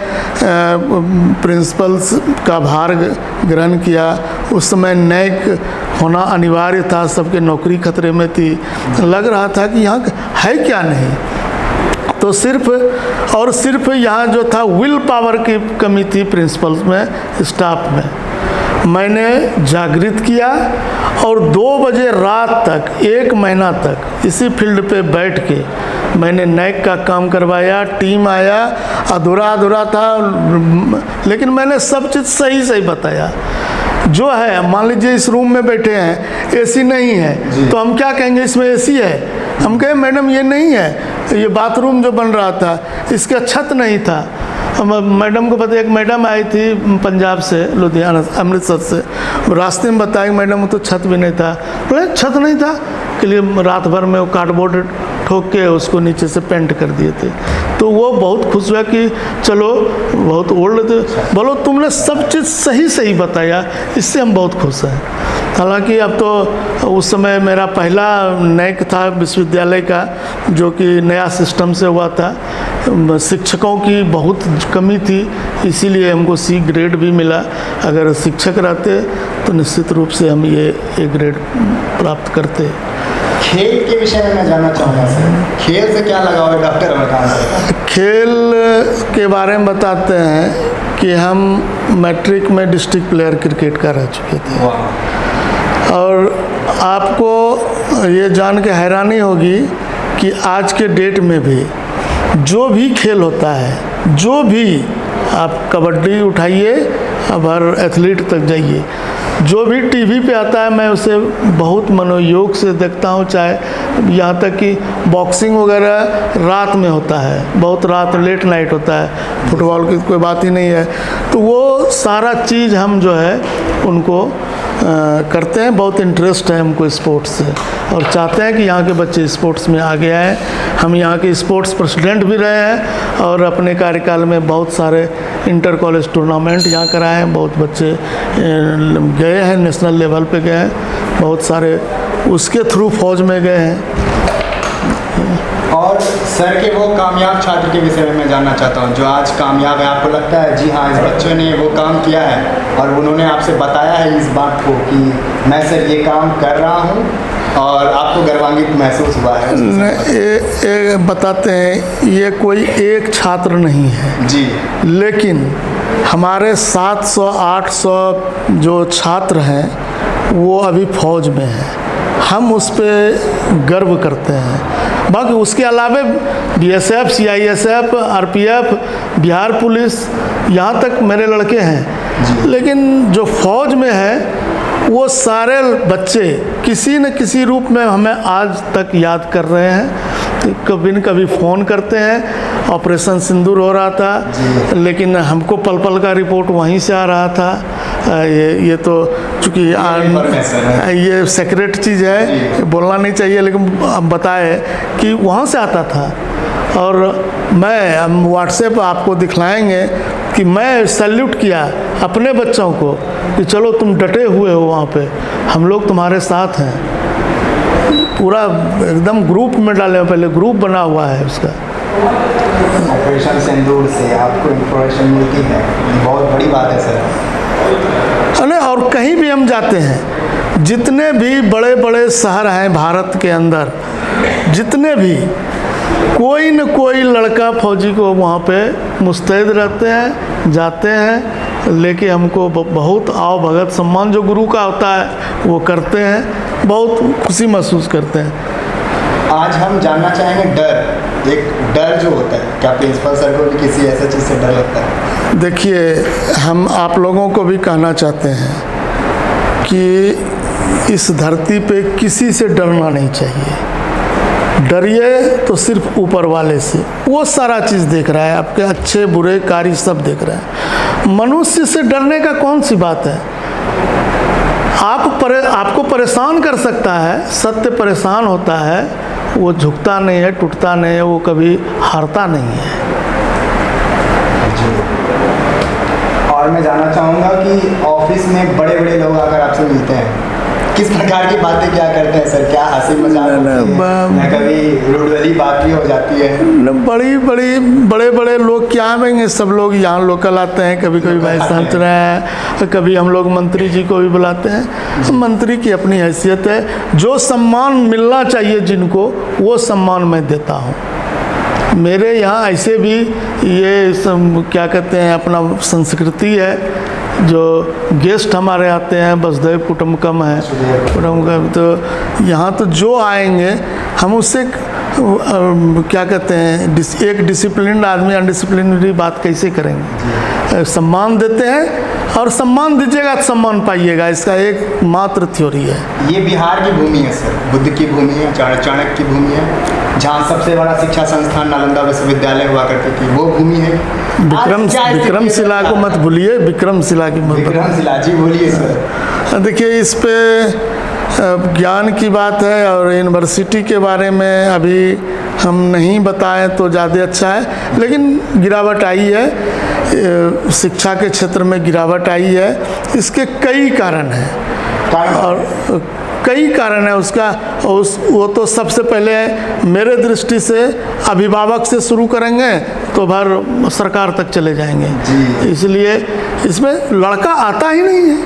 S2: प्रिंसिपल का भार ग्रहण किया उस समय नैक होना अनिवार्य था, सबके नौकरी खतरे में थी। लग रहा था कि यहाँ है क्या नहीं, तो सिर्फ और सिर्फ यहाँ जो था विल पावर की कमी थी प्रिंसिपल्स में, स्टाफ में। मैंने जागृत किया और 2 बजे रात तक 1 महीना तक इसी फील्ड पे बैठ के मैंने नैक का काम करवाया। टीम आया, अधूरा था, लेकिन मैंने सब चीज़ सही बताया। जो है, मान लीजिए इस रूम में बैठे हैं, एसी नहीं है तो हम क्या कहेंगे इसमें एसी है? हम कहें मैडम ये नहीं है, ये बाथरूम जो बन रहा था इसका छत नहीं था। मैडम को पता, एक मैडम आई थी पंजाब से, लुधियाना अमृतसर से, रास्ते में बताया कि मैडम वो तो छत भी नहीं था। बोले छत नहीं था के लिए रात भर में वो कार्डबोर्ड ठोक के उसको नीचे से पेंट कर दिए थे। तो वो बहुत खुश हुआ कि चलो बहुत ओल्ड थे, बोलो तुमने सब चीज़ सही बताया, इससे हम बहुत खुश हैं। हालांकि अब तो उस समय मेरा पहला नैक था विश्वविद्यालय का, जो कि नया सिस्टम से हुआ था। शिक्षकों की बहुत कमी थी, इसीलिए हमको C ग्रेड भी मिला। अगर शिक्षक रहते तो निश्चित रूप से हम ये A ग्रेड प्राप्त करते।
S3: खेल के विषय में मैं जानना चाहूँगा सर, खेल से क्या लगाव है डॉक्टर अमरकांत सर?
S2: खेल के बारे में बताते हैं कि हम मैट्रिक में डिस्ट्रिक्ट प्लेयर क्रिकेट का रह चुके थे। और आपको ये जान के हैरानी होगी कि आज के डेट में भी जो भी खेल होता है, जो भी आप कबड्डी उठाइए, अब हर एथलीट तक जाइए, जो भी टीवी पे आता है मैं उसे बहुत मनोयोग से देखता हूँ। चाहे यहाँ तक कि बॉक्सिंग वगैरह रात में होता है, बहुत रात लेट नाइट होता है, फुटबॉल की कोई बात ही नहीं है। तो वो सारा चीज़ हम जो है उनको करते हैं। बहुत इंटरेस्ट है हमको स्पोर्ट्स से और चाहते हैं कि यहाँ के बच्चे स्पोर्ट्स में आगे आएँ। हम यहाँ के स्पोर्ट्स प्रेसिडेंट भी रहे हैं और अपने कार्यकाल में बहुत सारे इंटर कॉलेज टूर्नामेंट यहाँ कराए हैं। बहुत बच्चे गए हैं, नेशनल लेवल पे गए हैं, बहुत सारे उसके थ्रू फौज में गए हैं।
S3: और सर के वो कामयाब छात्र के विषय में मैं जानना चाहता हूँ जो आज कामयाब है। आपको लगता है जी हाँ, इस बच्चे ने वो काम किया है और उन्होंने आपसे बताया है इस बात को कि मैं सर ये काम कर रहा हूँ और आपको गर्वान्वित महसूस हुआ है?
S2: बताते हैं, ये कोई एक छात्र नहीं है
S3: जी,
S2: लेकिन हमारे 700-800 जो छात्र हैं वो अभी फौज में हैं। हम उस पर गर्व करते हैं। बाकी उसके अलावा BSF, CISF, RPF, Bihar police, यहाँ तक मेरे लड़के हैं। लेकिन जो फौज में है वो सारे बच्चे किसी न किसी रूप में हमें आज तक याद कर रहे हैं। कभी न कभी फ़ोन करते हैं। ऑपरेशन सिंदूर हो रहा था, लेकिन हमको पल पल का रिपोर्ट वहीं से आ रहा था। ये तो चूँकि ये सेक्रेट चीज़ है, बोलना नहीं चाहिए, लेकिन अब बताए कि वहाँ से आता था। और हम व्हाट्सएप आपको दिखलाएंगे कि मैं सैल्यूट किया अपने बच्चों को कि चलो तुम डटे हुए हो वहाँ पे, हम लोग तुम्हारे साथ हैं। पूरा एकदम ग्रुप में डाले, पहले ग्रुप बना हुआ है उसका।
S3: ऑपरेशन सिंदूर से आपको इंफॉर्मेशन मिलती है, बहुत बड़ी बात है सर।
S2: अरे और कहीं भी हम जाते हैं, जितने भी बड़े बड़े शहर हैं भारत के अंदर, जितने भी, कोई न कोई लड़का फौजी को वहाँ पे मुस्तैद रहते हैं, जाते हैं, लेके हमको बहुत आओ भगत सम्मान जो गुरु का होता है वो करते हैं, बहुत खुशी महसूस करते हैं।
S3: आज हम जानना चाहेंगे डर, एक डर जो होता है, क्या प्रिंसिपल सर को भी किसी ऐसा चीज़ से डर लगता है?
S2: देखिए, हम आप लोगों को भी कहना चाहते हैं कि इस धरती पे किसी से डरना नहीं चाहिए। डरिए तो सिर्फ ऊपर वाले से, वो सारा चीज़ देख रहा है, आपके अच्छे बुरे कार्य सब देख रहा है। मनुष्य से डरने का कौन सी बात है? आपको परेशान कर सकता है, सत्य परेशान होता है, वो झुकता नहीं है, टूटता नहीं है, वो कभी हारता नहीं है।
S3: और मैं जानना चाहूँगा कि ऑफिस में बड़े बड़े लोग अगर आपसे मिलते हैं, किस प्रकार की बातें क्या करते हैं सर? क्या हंसी मजाक होती है या कभी रूडली बात भी हो जाती है?
S2: बड़े बड़े लोग क्या आएंगे, सब लोग यहाँ लोकल आते हैं, कभी कभी भाई संत रहे हैं, कभी हम लोग मंत्री जी को भी बुलाते हैं। मंत्री की अपनी हैसियत है, जो सम्मान मिलना चाहिए जिनको, वो सम्मान मैं देता हूँ। मेरे यहाँ ऐसे भी ये क्या कहते हैं, अपना संस्कृति है, जो गेस्ट हमारे आते हैं, वसुधैव कुटुम्बकम है, तो यहाँ तो जो आएंगे हम उससे क्या कहते हैं, एक डिसिप्लिन आदमी अनडिसिप्लिनरी बात कैसे करेंगे? सम्मान देते हैं, और सम्मान दीजिएगा तो सम्मान पाइएगा, इसका एक मात्र थ्योरी है।
S3: ये बिहार की भूमि है सर, बुद्ध की भूमि है, चाणक्य की भूमि है, जहाँ सबसे बड़ा शिक्षा संस्थान नालंदा विश्वविद्यालय हुआ करती थी, वो भूमि है।
S2: विक्रमशिला को मत भूलिए, विक्रमशिला की मत,
S3: विक्रमशिला जी बोलिए सर।
S2: देखिए, इस पे ज्ञान की बात है और यूनिवर्सिटी के बारे में अभी हम नहीं बताएं तो ज़्यादा अच्छा है, लेकिन गिरावट आई है, शिक्षा के क्षेत्र में गिरावट आई है। इसके कई कारण हैं और कई कारण है उसका। वो तो सबसे पहले मेरे दृष्टि से अभिभावक से शुरू करेंगे तो भर सरकार तक चले जाएंगे। इसलिए इसमें लड़का आता ही नहीं है,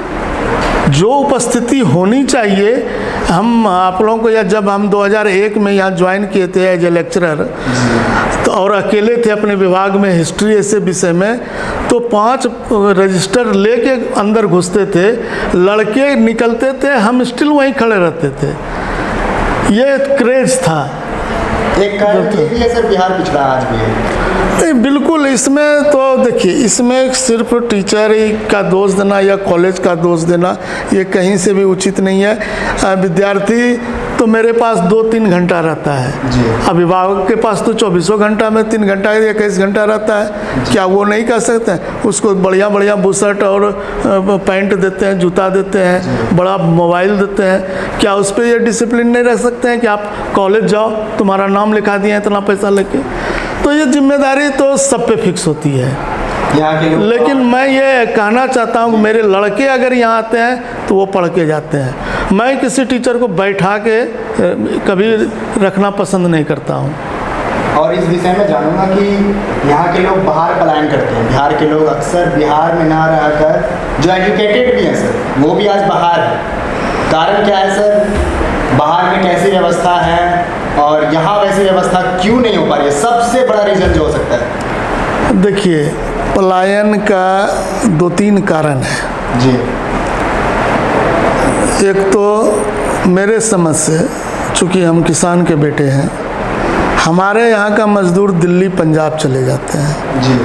S2: जो उपस्थिति होनी चाहिए। हम आप लोगों को, या जब हम 2001 में यहाँ ज्वाइन किए थे एज ए लेक्चरर, तो और अकेले थे अपने विभाग में हिस्ट्री ऐसे विषय में, तो 5 रजिस्टर लेके अंदर घुसते थे, लड़के निकलते थे, हम स्टिल वहीं खड़े रहते थे। ये क्रेज था।
S3: एक कारण ये भी है सर, बिहार पिछड़ा आज भी है।
S2: नहीं, बिल्कुल। इसमें तो देखिए, इसमें सिर्फ टीचर ही का दोष देना या कॉलेज का दोष देना ये कहीं से भी उचित नहीं है। विद्यार्थी तो मेरे पास 2-3 घंटा रहता है
S3: जी।
S2: अभिभावक के पास तो 24 घंटा में 3 घंटा या 21 घंटा रहता है। क्या वो नहीं कर सकते हैं? उसको बढ़िया बढ़िया बुशर्ट और पैंट देते हैं, जूता देते हैं, बड़ा मोबाइल देते हैं। क्या उस पर ये डिसिप्लिन नहीं रख सकते हैं कि आप कॉलेज जाओ, तुम्हारा नाम लिखा दिया इतना पैसा लेके? तो ये जिम्मेदारी तो सब पे फिक्स होती है।
S3: यहाँ के लोग,
S2: लेकिन मैं ये कहना चाहता हूँ कि मेरे लड़के अगर यहाँ आते हैं तो वो पढ़ के जाते हैं। मैं किसी टीचर को बैठा के कभी रखना पसंद नहीं करता हूँ।
S3: और इस विषय में जानूंगा कि यहाँ के लोग बाहर पलायन करते हैं। बिहार के लोग अक्सर बिहार में ना रहकर, जो एजुकेटेड भी हैं सर, वो भी आज बाहर है। कारण क्या है सर? बाहर में कैसी व्यवस्था है और यहाँ वैसी व्यवस्था क्यों नहीं हो पा रही है? सबसे बड़ा रीज़न जो हो सकता है।
S2: देखिए, पलायन का 2-3 कारण है
S3: जी।
S2: एक तो मेरे समझ से, चूँकि हम किसान के बेटे हैं, हमारे यहाँ का मज़दूर दिल्ली पंजाब चले जाते हैं
S3: जी।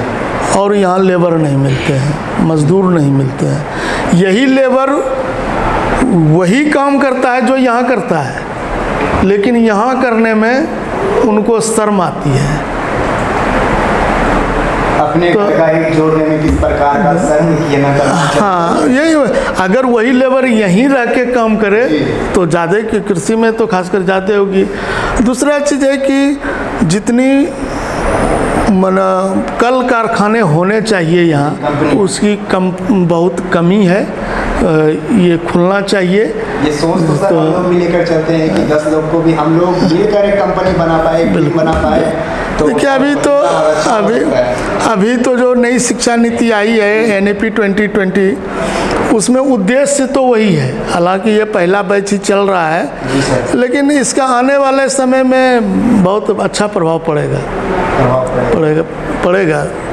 S2: और यहाँ लेबर नहीं मिलते हैं, मज़दूर नहीं मिलते हैं। यही लेबर वही काम करता है जो यहाँ करता है, लेकिन यहाँ करने में उनको शर्म आती है।
S3: अपने घर का एक जोड़ने में किस प्रकार का शर्म किए ना करना चाहिए।
S2: हाँ, यही। अगर वही लेबर यहीं रह के काम करे तो ज़्यादा, कि कृषि में तो खासकर ज़्यादा होगी। दूसरा चीज़ है कि जितनी कल कारखाने होने चाहिए यहाँ, उसकी बहुत कमी है। ये खुलना चाहिए।
S3: ये सोच तो सर हम लोग भी लेकर चलते हैं कि 10 लोग को भी हम लोग मिलकर एक कंपनी बना पाए, टीम बना पाए। तो
S2: देखिए, अभी तो जो नई शिक्षा नीति आई है NEP 2020, उसमें उद्देश्य तो वही है। हालांकि ये पहला बैच ही चल रहा है, लेकिन इसका आने वाले समय में बहुत अच्छा प्रभाव पड़ेगा।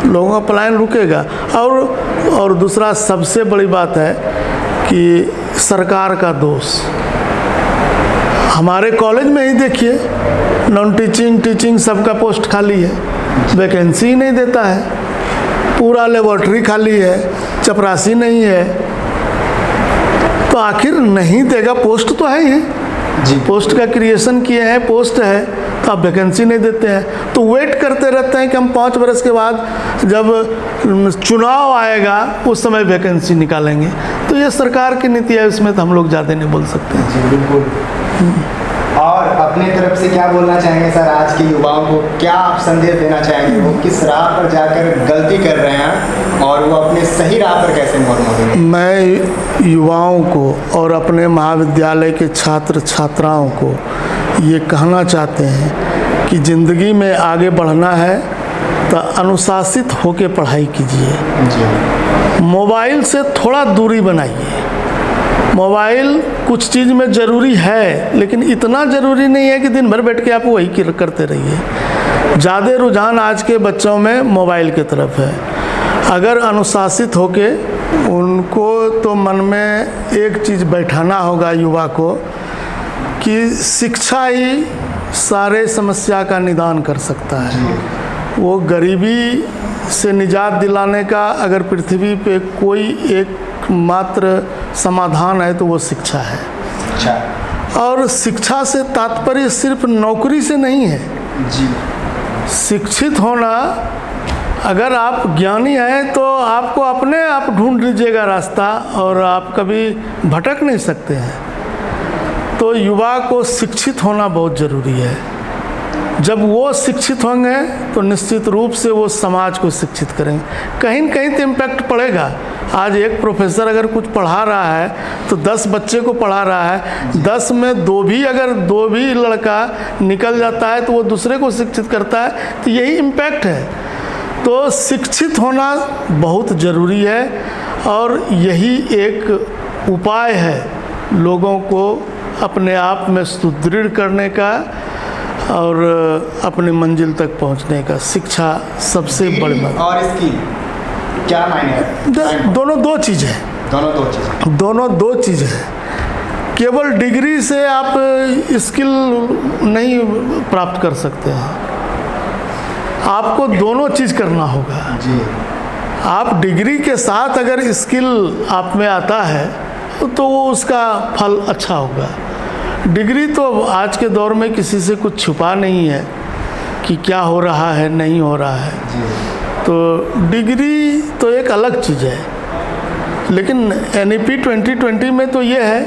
S2: लोगों का पलायन रुकेगा। और दूसरा सबसे बड़ी बात है कि सरकार का दोष। हमारे कॉलेज में ही देखिए, नॉन टीचिंग, टीचिंग सबका पोस्ट खाली है, वैकेंसी नहीं देता है। पूरा लेबोरेटरी खाली है, चपरासी नहीं है। तो आखिर नहीं देगा? पोस्ट तो है ही जी, पोस्ट का क्रिएशन किए हैं, पोस्ट है, तो आप वैकेंसी नहीं देते हैं। तो वेट करते रहते हैं कि हम 5 वर्ष के बाद जब चुनाव आएगा उस समय वैकेंसी निकालेंगे। तो ये सरकार की नीति है, इसमें तो हम लोग ज़्यादा नहीं बोल सकते हैं।
S3: जी बिल्कुल। और अपने तरफ से क्या बोलना चाहेंगे सर? आज के युवाओं को क्या आप संदेश देना चाहेंगे? वो किस राह पर जाकर गलती कर रहे हैं और वो अपने सही राह पर कैसे मोड़ मोड़ेंगे?
S2: मैं युवाओं को और अपने महाविद्यालय के छात्र छात्राओं को ये कहना चाहते हैं कि ज़िंदगी में आगे बढ़ना है तो अनुशासित होकर पढ़ाई कीजिए।
S3: जी।
S2: मोबाइल से थोड़ा दूरी बनाइए। मोबाइल कुछ चीज़ में ज़रूरी है, लेकिन इतना ज़रूरी नहीं है कि दिन भर बैठ के आप वही करते रहिए। ज़्यादा रुझान आज के बच्चों में मोबाइल की तरफ है। अगर अनुशासित होके उनको तो मन में एक चीज़ बैठाना होगा युवा को कि शिक्षा ही सारे समस्या का निदान कर सकता है। वो गरीबी से निजात दिलाने का अगर पृथ्वी पे कोई एक मात्र समाधान है तो वो शिक्षा है।
S3: अच्छा।
S2: और शिक्षा से तात्पर्य सिर्फ नौकरी से नहीं है
S3: जी।
S2: शिक्षित होना, अगर आप ज्ञानी हैं तो आपको अपने आप ढूंढ लीजिएगा रास्ता और आप कभी भटक नहीं सकते हैं। तो युवा को शिक्षित होना बहुत ज़रूरी है। जब वो शिक्षित होंगे तो निश्चित रूप से वो समाज को शिक्षित करेंगे। कहीं न कहीं तो इम्पैक्ट पड़ेगा। आज एक प्रोफेसर अगर कुछ पढ़ा रहा है तो 10 बच्चे को पढ़ा रहा है, 10 में 2 भी लड़का निकल जाता है तो वो दूसरे को शिक्षित करता है। तो यही इम्पैक्ट है। तो शिक्षित होना बहुत ज़रूरी है और यही एक उपाय है लोगों को अपने आप में सुदृढ़ करने का और अपनी मंजिल तक पहुंचने का। शिक्षा सबसे बड़ी बात।
S3: और इसकी क्या मायने है?
S2: दोनों दो चीज़ है।
S3: दोनों दो चीज़।
S2: दोनों दो चीज़ है केवल डिग्री से आप स्किल नहीं प्राप्त कर सकते हैं, आपको दोनों चीज़ करना होगा।
S3: जी।
S2: आप डिग्री के साथ अगर स्किल आप में आता है तो वो उसका फल अच्छा होगा। डिग्री तो आज के दौर में किसी से कुछ छुपा नहीं है कि क्या हो रहा है नहीं हो रहा है।
S3: जी।
S2: तो डिग्री तो एक अलग चीज़ है, लेकिन NEP 2020 में तो ये है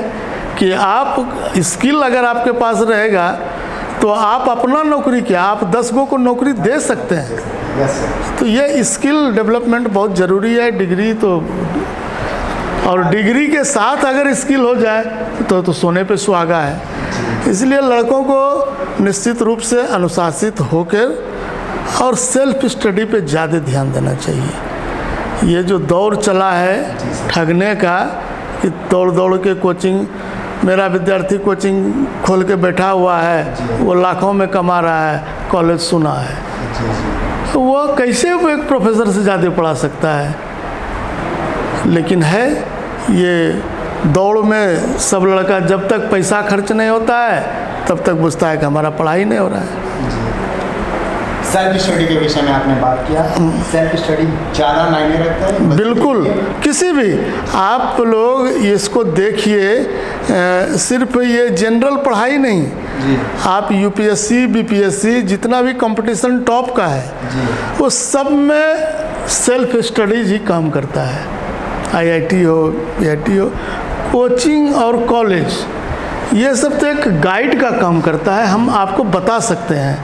S2: कि आप स्किल अगर आपके पास रहेगा तो आप अपना नौकरी क्या, आप 10 गो को नौकरी दे सकते हैं।
S3: Yes sir.
S2: तो ये स्किल डेवलपमेंट बहुत ज़रूरी है। डिग्री तो, और डिग्री के साथ अगर स्किल हो जाए तो सोने पे सुहागा है। इसलिए लड़कों को निश्चित रूप से अनुशासित होकर और सेल्फ स्टडी पे ज़्यादा ध्यान देना चाहिए। ये जो दौर चला है ठगने का, कि दौड़ दौड़ के कोचिंग, मेरा विद्यार्थी कोचिंग खोल के बैठा हुआ है, वो लाखों में कमा रहा है, कॉलेज सुना है, तो वो कैसे वो एक प्रोफेसर से ज़्यादा पढ़ा सकता है। लेकिन है ये दौड़ में सब लड़का जब तक पैसा खर्च नहीं होता है तब तक बुझता है कि हमारा पढ़ाई नहीं हो रहा है।
S3: सेल्फ स्टडी के विषय में आपने बात किया, सेल्फ स्टडी ज़्यादा मायने रखता है?
S2: बिल्कुल, किसी भी आप लोग इसको देखिए, सिर्फ ये जनरल पढ़ाई नहीं
S3: जी। आप
S2: UPSC BPSC जितना भी कंपटीशन टॉप का है
S3: जी।
S2: वो सब में सेल्फ स्टडीज ही काम करता है। IIT हो, PIT हो, कोचिंग और कॉलेज, ये सब तो एक गाइड का काम करता है। हम आपको बता सकते हैं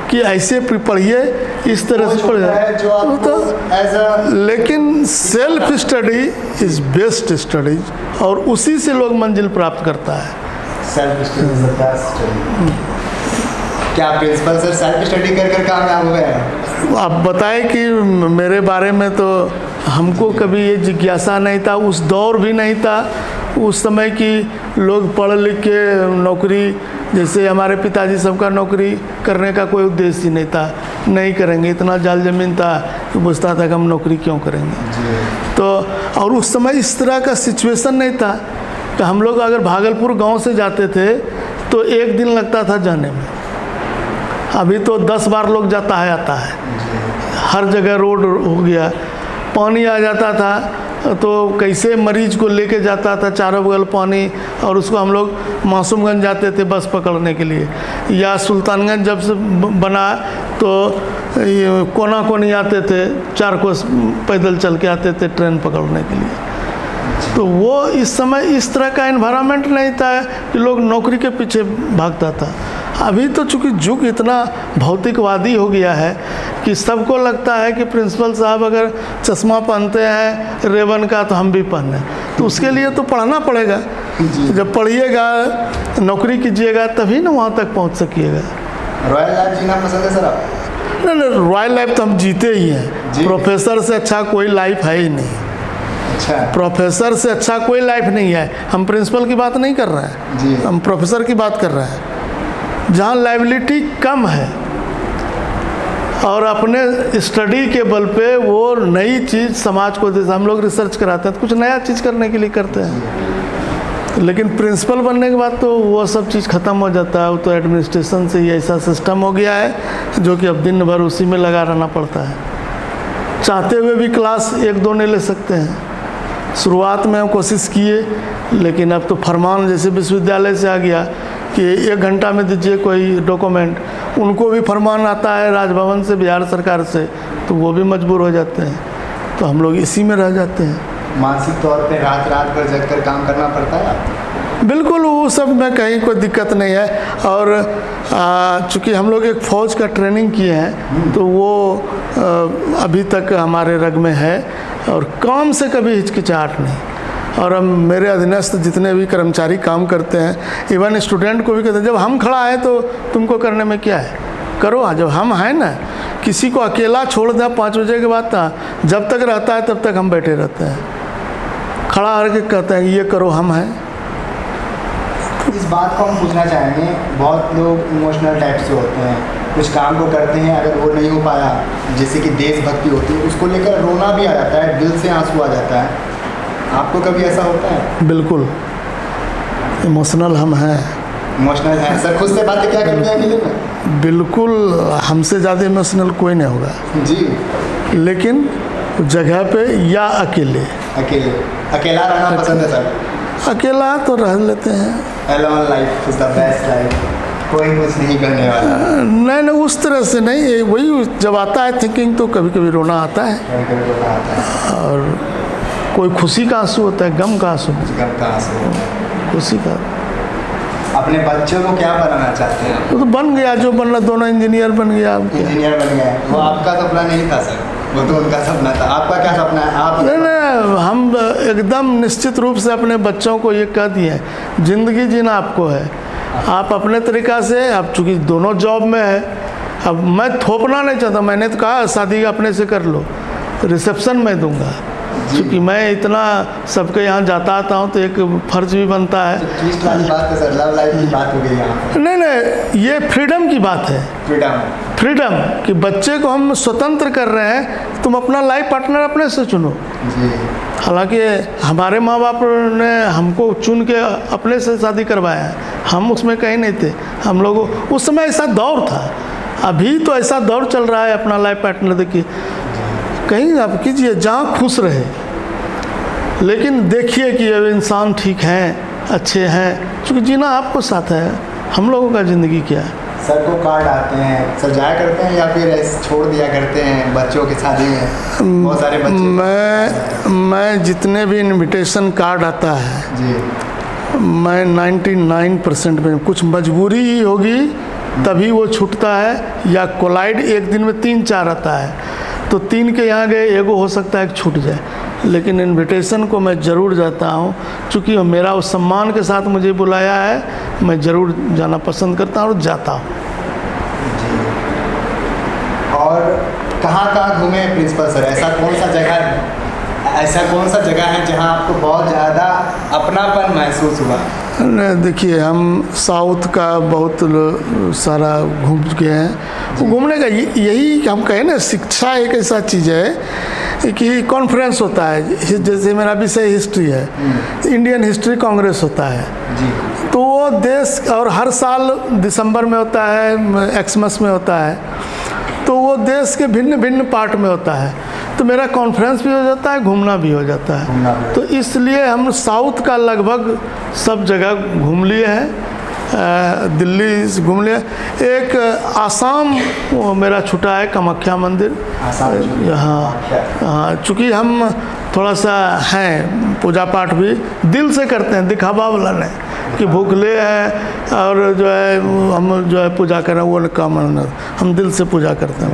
S2: कि ऐसे पढ़िए, इस तरह से पढ़िए,
S3: जो आपको एज अ,
S2: लेकिन self study is best studies, और उसी से लोग मंजिल प्राप्त करता है।
S3: Self study. क्या प्रिंसिपल सर सेल्फ स्टडी कर कर कामयाब हो गए हैं?
S2: आप बताएं कि मेरे बारे में तो हमको कभी ये जिज्ञासा नहीं था, उस दौर भी नहीं था। उस समय की लोग पढ़ लिख के नौकरी, जैसे हमारे पिताजी सबका नौकरी करने का कोई उद्देश्य ही नहीं था, नहीं करेंगे, इतना जाल ज़मीन था कि पूछता था कि हम नौकरी क्यों करेंगे। तो और उस समय इस तरह का सिचुएशन नहीं था कि हम लोग अगर भागलपुर गांव से जाते थे तो 1 दिन लगता था जाने में। अभी तो 10 बार लोग जाता है आता है, हर जगह रोड हो गया। पानी आ जाता था तो कैसे मरीज को लेके जाता था, चारों बगल पानी, और उसको हम लोग मासूमगंज जाते थे बस पकड़ने के लिए, या सुल्तानगंज जब से बना तो ये कोना कोनी आते थे, 4 कोस पैदल चल के आते थे ट्रेन पकड़ने के लिए। तो वो इस समय इस तरह का एनवायरनमेंट नहीं था कि लोग नौकरी के पीछे भागता था। अभी तो चूँकि युग इतना भौतिकवादी हो गया है कि सबको लगता है कि प्रिंसिपल साहब अगर चश्मा पहनते हैं रेवन का तो हम भी पहने, तो उसके लिए तो पढ़ना पड़ेगा। जब पढ़िएगा, नौकरी कीजिएगा, तभी ना वहाँ तक पहुँच सकिएगा।
S3: रॉयल लाइफ जीना पसंद है सर आप?
S2: नहीं, रॉयल लाइफ तो हम जीते ही हैं। प्रोफेसर से अच्छा कोई लाइफ है ही नहीं।
S3: अच्छा।
S2: प्रोफेसर से अच्छा कोई लाइफ नहीं है। हम प्रिंसिपल की बात नहीं कर रहे हैं
S3: जी।
S2: हम प्रोफेसर की बात कर रहे हैं, जहाँ लाइबिलिटी कम है और अपने स्टडी के बल पे वो नई चीज़ समाज को देते। हम लोग रिसर्च कराते हैं तो कुछ नया चीज़ करने के लिए करते हैं, लेकिन प्रिंसिपल बनने के बाद तो वो सब चीज़ ख़त्म हो जाता है। वो तो एडमिनिस्ट्रेशन से ही ऐसा सिस्टम हो गया है जो कि अब दिन भर उसी में लगा रहना पड़ता है। चाहते हुए भी क्लास 1-2 नहीं ले सकते हैं। शुरुआत में हम कोशिश किए, लेकिन अब तो फरमान जैसे विश्वविद्यालय से आ गया कि 1 घंटा में दीजिए कोई डॉक्यूमेंट, उनको भी फरमान आता है राजभवन से, बिहार सरकार से, तो वो भी मजबूर हो जाते हैं। तो हम लोग इसी में रह जाते हैं।
S3: मानसिक तौर पे रात रात भर जग कर काम करना पड़ता है?
S2: बिल्कुल, वो सब में कहीं कोई दिक्कत नहीं है। और चूँकि हम लोग एक फ़ौज का ट्रेनिंग किए हैं तो वो अभी तक हमारे रग में है, और काम से कभी हिचकिचाहट नहीं। और हम मेरे अधीनस्थ जितने भी कर्मचारी काम करते हैं, इवन स्टूडेंट को भी कहते हैं जब हम खड़ा है तो तुमको करने में क्या है, करो। जब हम हैं ना, किसी को अकेला छोड़ दें 5 बजे के बाद, जब तक रहता है तब तक हम बैठे रहते हैं, खड़ा होकर कहते हैं ये करो, हम हैं।
S3: इस बात को हम पूछना चाहेंगे, बहुत लोग इमोशनल टाइप से होते हैं, कुछ काम को करते हैं, अगर वो नहीं हो पाया, जैसे कि देशभक्ति होती है, उसको लेकर रोना भी आ जाता है, दिल से आंसू आ जाता है। आपको कभी ऐसा होता है?
S2: बिल्कुल, इमोशनल हम हैं,
S3: इमोशनल हैं सर। खुद से बातें क्या करते हैं अकेले में?
S2: बिल्कुल हमसे ज़्यादा इमोशनल कोई नहीं होगा,
S3: जी।
S2: लेकिन जगह पे या अकेले।
S3: अकेला रहना पसंद है सर?
S2: अकेला तो रह लेते हैं।
S3: Alone life is the best life। कोई कुछ नहीं करने वाला।
S2: नहीं उस तरह से नहीं, वही जब आता है थिंकिंग तो कभी कभी रोना आता है,
S3: कभी-कभी रोना आता है।
S2: और कोई खुशी का आंसू होता है, गम का आंसू,
S3: गम का आंसू।
S2: खुशी का।
S3: अपने बच्चों को क्या बनाना चाहते हैं?
S2: वो तो बन गया जो बनना, दोनों इंजीनियर बन गया। अब क्या?
S3: इंजीनियर बन गए। वो आपका सपना नहीं था सर, वो तो उनका सपना था। आपका क्या सपना है? आप
S2: नहीं, हम एकदम निश्चित रूप से अपने बच्चों को ये कह दिए, ज़िंदगी जीना आपको है, आप अपने तरीक़ा से, आप चूँकि दोनों जॉब में है, अब मैं थोपना नहीं चाहता। मैंने तो कहा शादी अपने से कर लो, रिसेप्शन मैं दूंगा, क्योंकि मैं इतना सबके यहाँ जाता आता हूँ तो एक फ़र्ज भी बनता है।
S3: ट्विस्ट वाली बात है सर, लव लाइफ की बात हो गई यहाँ।
S2: नहीं, ये फ्रीडम की बात है। फ्रीडम कि बच्चे को हम स्वतंत्र कर रहे हैं, तुम अपना लाइफ पार्टनर अपने से चुनो।
S3: जी।
S2: हालांकि हमारे माँ बाप ने हमको चुन के अपने से शादी करवाया है, हम उसमें कहीं नहीं थे। हम लोग उस समय ऐसा दौर था, अभी तो ऐसा दौर चल रहा है अपना लाइफ पार्टनर देखिए, कहीं आप कीजिए जहाँ खुश रहे, लेकिन देखिए कि अब इंसान ठीक हैं, अच्छे हैं, क्योंकि जीना आपको साथ है। हम लोगों का ज़िंदगी क्या है?
S3: सर को कार्ड आते हैं, सजाया करते हैं या फिर ऐसे छोड़ दिया करते हैं बच्चों की शादी में? बहुत सारे बच्चे।
S2: मैं जितने भी इनविटेशन कार्ड आता है
S3: जी,
S2: मैं 99% में, कुछ मजबूरी ही होगी तभी वो छूटता है, या कोलाइड एक दिन में 3-4 आता है, तो 3 के यहाँ गए, एगो हो सकता है कि छूट जाए, लेकिन इनविटेशन को मैं ज़रूर जाता हूँ, चूँकि मेरा उस सम्मान के साथ मुझे बुलाया है, मैं ज़रूर जाना पसंद करता हूँ और जाता हूँ।
S3: और कहाँ घूमे प्रिंसिपल सर? ऐसा कौन सा जगह है जहाँ आपको बहुत ज़्यादा अपनापन महसूस हुआ?
S2: देखिए, हम साउथ का बहुत सारा घूम चुके हैं। घूमने का यही हम कहें ना, शिक्षा एक ऐसा चीज़ है कि कॉन्फ्रेंस होता है, जैसे मेरा विषय हिस्ट्री है, इंडियन हिस्ट्री कांग्रेस होता है
S3: जी।
S2: तो वो देश, और हर साल दिसंबर में होता है, एक्समस में होता है, तो वो देश के भिन्न भिन्न पार्ट में होता है, तो मेरा कॉन्फ्रेंस भी हो जाता है, घूमना भी हो जाता है। तो इसलिए हम साउथ का लगभग सब जगह घूम लिए हैं, दिल्ली घूम लिए। एक आसाम वो मेरा छूटा है, कामाख्या मंदिर। हाँ, चूँकि हम थोड़ा सा हैं, पूजा पाठ भी दिल से करते हैं, दिखावा वाला नहीं कि भूखले हैं और जो है हम जो है पूजा करें, वो काम नहीं, हम दिल से पूजा करते हैं।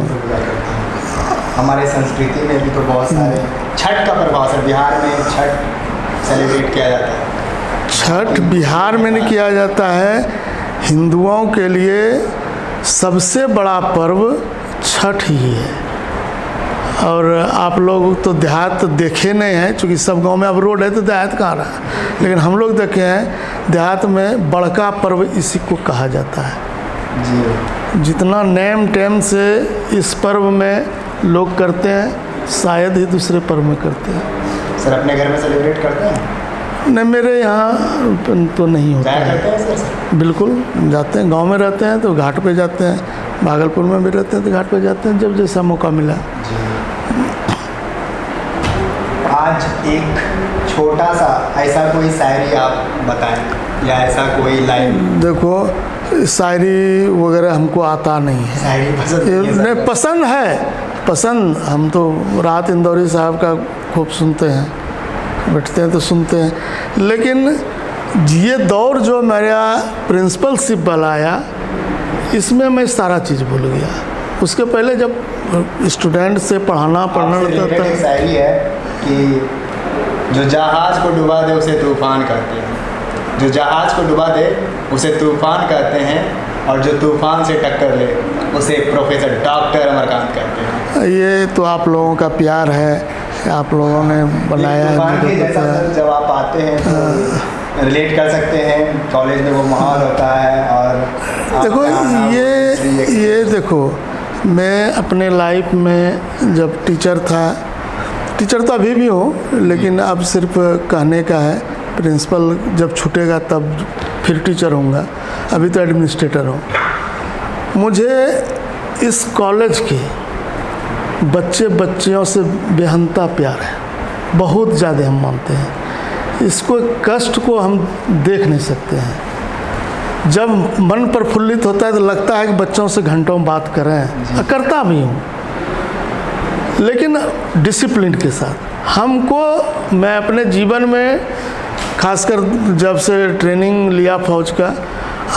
S3: हमारे संस्कृति में भी तो बहुत सारे छठ का प्रभाव है। बिहार में छठ सेलिब्रेट किया जाता है।
S2: छठ बिहार में नहीं किया जाता है, हिंदुओं के लिए सबसे बड़ा पर्व छठ ही है। और आप लोग तो देहात देखे नहीं हैं, क्योंकि सब गांव में अब रोड है तो देहात कहाँ रहा, लेकिन हम लोग देखे हैं देहात में बड़का पर्व इसी को कहा जाता है
S3: जी।
S2: जितना नेम टेम से इस पर्व में लोग करते हैं, शायद ही दूसरे पर्व में करते हैं।
S3: सर अपने घर में सेलिब्रेट करते हैं?
S2: नहीं, मेरे यहाँ तो नहीं होता है।
S3: करते हैं सर?
S2: बिल्कुल जाते हैं, गांव में रहते हैं तो घाट पे जाते हैं, भागलपुर में भी रहते हैं तो घाट पे जाते हैं, जब जैसा मौका मिला।
S3: आज एक छोटा सा ऐसा कोई शायरी आप बताएं, या ऐसा कोई लाइन?
S2: देखो, शायरी वगैरह हमको आता नहीं है।
S3: शायरी पसंद
S2: पसंद है, पसंद। हम तो राहत इंदौरी साहब का खूब सुनते हैं, बैठते हैं तो सुनते हैं, लेकिन ये दौर जो मेरा प्रिंसिपलशिप वाला आया, इसमें मैं सारा चीज़ भूल गया। उसके पहले जब स्टूडेंट से पढ़ना रहता था।
S3: एक शायरी है कि जो जहाज़ को डुबा दे उसे तूफान कहते हैं, जो जहाज़ को डुबा दे उसे तूफान कहते हैं, और जो तूफान से टक्कर ले उसे प्रोफेसर डॉक्टर अमरकांत कहते हैं।
S2: ये तो आप लोगों का प्यार है, आप लोगों ने बनाया है।
S3: जब आप आते हैं तो रिलेट कर सकते हैं, कॉलेज में वो माहौल होता है। और
S2: देखो, ये देखो, मैं अपने लाइफ में जब टीचर था, टीचर तो अभी भी हूँ, लेकिन अब सिर्फ कहने का है, प्रिंसिपल जब छूटेगा तब फिर टीचर होऊंगा, अभी तो एडमिनिस्ट्रेटर हूँ। मुझे इस कॉलेज के बच्चे बच्चियों से बेहंता प्यार है, बहुत ज़्यादा हम मानते हैं। इसको कष्ट को हम देख नहीं सकते हैं। जब मन प्रफुल्लित होता है तो लगता है कि बच्चों से घंटों बात करें, करता भी हूँ, लेकिन डिसिप्लिन के साथ। हमको, मैं अपने जीवन में खासकर जब से ट्रेनिंग लिया फौज का,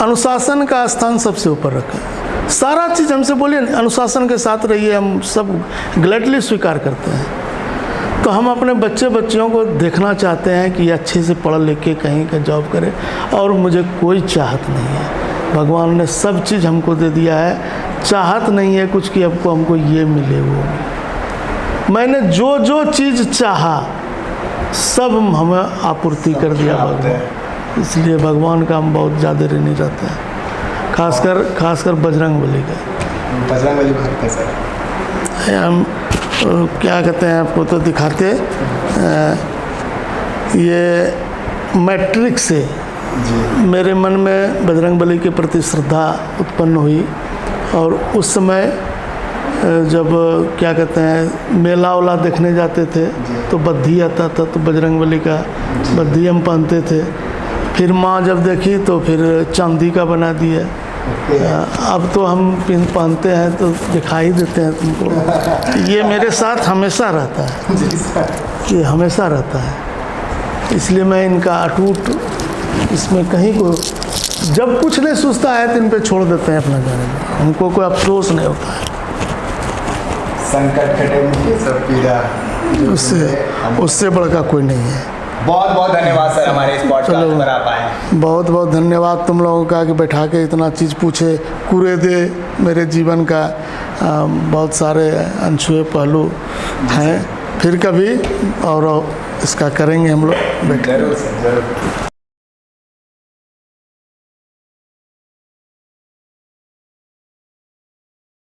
S2: अनुशासन का स्थान सबसे ऊपर रखा। सारा चीज़ हमसे बोलिए अनुशासन के साथ रहिए, हम सब ग्लैडली स्वीकार करते हैं। तो हम अपने बच्चे बच्चियों को देखना चाहते हैं कि अच्छे से पढ़ लिख के कहीं का जॉब करे, और मुझे कोई चाहत नहीं है। भगवान ने सब चीज़ हमको दे दिया है, चाहत नहीं है कुछ कि आपको हमको ये मिले वो। मैंने जो जो चीज़ चाहा सब हमें आपूर्ति कर दिया भगवान, इसलिए भगवान का हम बहुत ज़्यादा ऋणी रहते हैं, खासकर बजरंग बली का।
S3: बजरंग बली भक्त है सर।
S2: हम क्या कहते हैं, आपको तो दिखाते, ये मैट्रिक से
S3: जी।
S2: मेरे मन में बजरंग बली के प्रति श्रद्धा उत्पन्न हुई, और उस समय जब क्या कहते हैं मेला वाला देखने जाते थे तो बद्धी आता था, तो बजरंग बली का बद्धी हम पहनते थे। फिर माँ जब देखी तो फिर चांदी का बना दिया। अब तो हम पिन पहनते हैं तो दिखाई देते हैं तुमको। ये मेरे साथ हमेशा रहता है,
S3: जी सर।
S2: ये हमेशा रहता है, इसलिए मैं इनका अटूट, इसमें कहीं को जब कुछ नहीं सूझता है तो इन पे छोड़ देते हैं अपना जाने में, हमको कोई अफसोस नहीं होता है।
S3: संकट कटे मुझे सब पीड़ा,
S2: उससे बढ़कर कोई नहीं है।
S3: बहुत बहुत धन्यवाद सर हमारे इस पॉडकास्ट पर आप आए।
S2: बहुत बहुत धन्यवाद तुम लोगों का कि बैठा के इतना चीज़ पूछे, कुरे दे मेरे जीवन का बहुत सारे अनछुए पहलू हैं। फिर कभी और इसका करेंगे हम लोग बैठे।
S3: जरूर सर, जरूर।